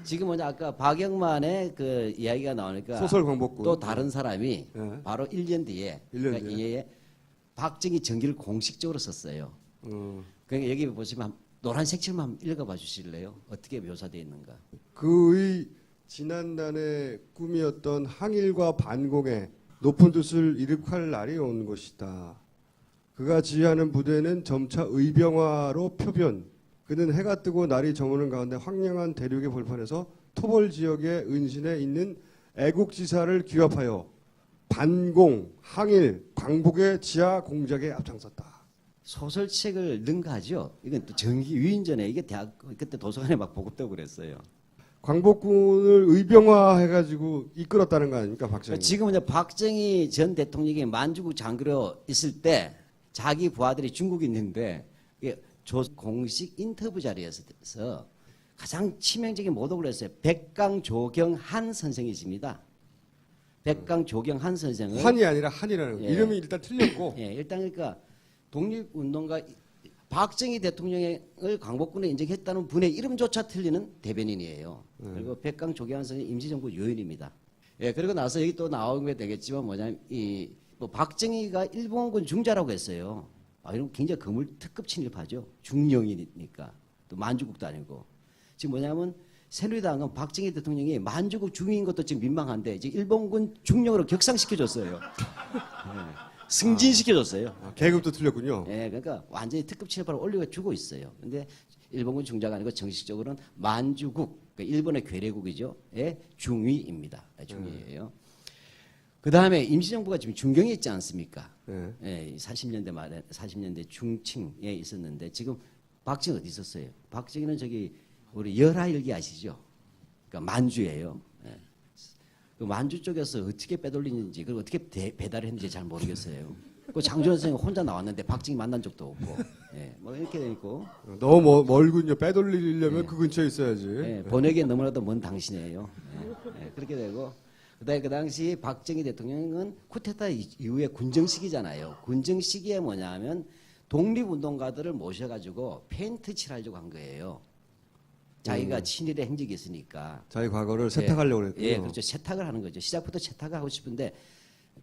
지금 뭐냐 아까 박영만의 그 이야기가 나오니까
소설 광복군.
또 다른 사람이
네.
바로 1년 뒤에
1년
그러니까
뒤에.
이에 박정희 전기를 공식적으로 썼어요. 그러니까 여기 보시면 노란색 칠만 한번 읽어봐 주실래요? 어떻게 묘사되어 있는가?
그의 지난날의 꿈이었던 항일과 반공의 높은 뜻을 이룩할 날이 온 것이다. 그가 지휘하는 부대는 점차 의병화로 표변. 그는 해가 뜨고 날이 저무는 가운데 황량한 대륙의 벌판에서 토벌 지역의 은신에 있는 애국지사를 규합하여 반공, 항일, 광복의 지하 공작에 앞장섰다.
소설책을 능가하죠. 이건 또 전기 위인전에 이게 대학 그때 도서관에 막 보급되고 그랬어요.
광복군을 의병화해가지고 이끌었다는 거 아닙니까, 박정희?
지금은 이제 박정희 전 대통령이 만주국 장교로 있을 때 자기 부하들이 중국에 있는데 이게 공식 인터뷰 자리에서 가장 치명적인 모독을 했어요. 백강조경한 선생이십니다. 백강조경한 선생은
환이 아니라 한이라는 거.
예.
이름이 일단 틀렸고
예, 일단 그러니까 독립운동가 박정희 대통령을 광복군에 인정했다는 분의 이름조차 틀리는 대변인이에요. 그리고 백강조경한 선생이 임시정부 요인입니다. 예, 그리고 나서 여기 또 나오게 되겠지만 뭐냐면 뭐 박정희가 일본군 중자라고 했어요. 이런 굉장히 거물 특급 친일파죠. 중령이니까 또 만주국도 아니고 지금 뭐냐면 새누리당은 박정희 대통령이 만주국 중위인 것도 지금 민망한데 지금 일본군 중령으로 격상시켜줬어요. 승진시켜줬어요.
계급도 틀렸군요.
예, 그러니까 완전히 특급 친일파를 올려주고 있어요. 근데 일본군 중자가 아니고 정식적으로는 만주국, 그러니까 일본의 괴뢰국이죠. 예, 중위입니다. 중위예요. 그 다음에 임시정부가 지금 중경에 있지 않습니까?
네.
예, 40년대 말에 40년대 중층에 있었는데 지금 박정희 어디 있었어요? 박정희는 저기 우리 열하일기 아시죠? 그러니까 만주예요. 예. 그 만주 쪽에서 어떻게 빼돌리는지 그리고 어떻게 배달을 했는지 잘 모르겠어요. 그 장준원 선생님 혼자 나왔는데 박정희 만난 적도 없고, 예, 뭐 이렇게 돼 있고.
너무 멀군요. 빼돌리려면 그 근처에 있어야지.
예, 번역에 너무나도 먼 당신이에요. 예, 그렇게 되고. 그다음에 그 당시 박정희 대통령은 쿠데타 이후에 군정 시기잖아요. 군정 시기에 뭐냐면 독립운동가들을 모셔가지고 페인트 칠하려고 한 거예요. 자기가 친일의 행적이 있으니까.
자기 과거를 세탁하려고 그랬군요.
예, 그렇죠. 세탁을 하는 거죠. 시작부터 세탁을 하고 싶은데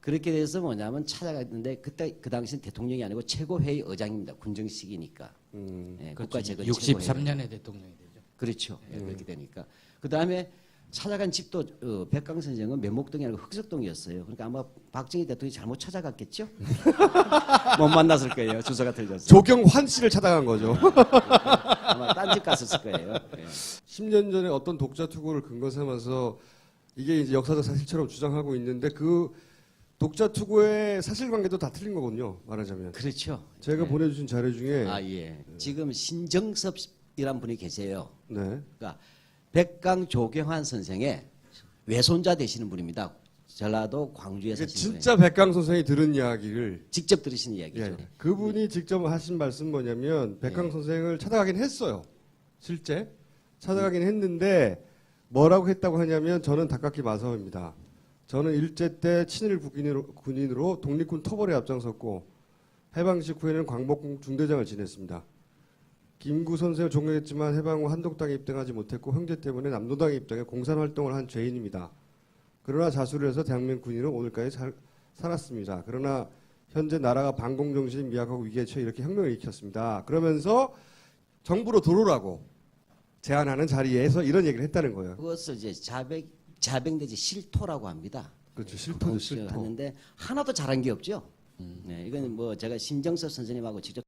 그렇게 돼서 뭐냐면 찾아갔는데 그때 그 당시는 대통령이 아니고 최고회의 의장입니다. 군정 시기니까. 예, 국가재건
63년에 대통령이 되죠.
그렇죠. 예, 그렇게 되니까. 그 다음에 찾아간 집도 백강 선생은 면목동이 아니고 흑석동이었어요. 그러니까 아마 박정희 대통령이 잘못 찾아갔겠죠? 못 만났을 거예요. 주소가 틀렸어요.
조경환 씨를 찾아간 거죠.
아마 딴 집 갔었을 거예요. 예.
10년 전에 어떤 독자 투고를 근거 삼아서 이게 이제 역사적 사실처럼 주장하고 있는데 그 독자 투고의 사실관계도 다 틀린 거군요. 말하자면.
그렇죠.
제가
예.
보내주신 자료 중에
예. 지금 신정섭이란 분이 계세요.
네.
그러니까 백강 조경환 선생의 외손자 되시는 분입니다. 전라도 광주에
이게
사시는 분이에요.
진짜 백강 선생이 들은 이야기를
직접 들으신 이야기죠.
예. 그분이 직접 하신 말씀 뭐냐면 백강 선생을 찾아가긴 했어요. 실제 찾아가긴 했는데 뭐라고 했다고 하냐면 저는 닭깎기 마사오입니다. 저는 일제 때 친일 군인으로 독립군 토벌에 앞장섰고 해방식 후에는 광복군 중대장을 지냈습니다. 김구 선생을 존경했지만 해방 후 한독당에 입당하지 못했고 형제 때문에 남노당에 입당해 공산활동을 한 죄인입니다. 그러나 자수를 해서 대한민국 군인으로 오늘까지 살았습니다. 그러나 현재 나라가 반공정신이 미약하고 위기에 처해 이렇게 혁명을 일으켰습니다. 그러면서 정부로 들어오라고 제안하는 자리에서 이런 얘기를 했다는 거예요.
그것을 이제 자백 내지 실토라고 합니다.
그렇죠. 실토죠, 실토.
하는데 하나도 잘한 게 없죠. 네, 이건 뭐 제가 신정섭 선생님하고 직접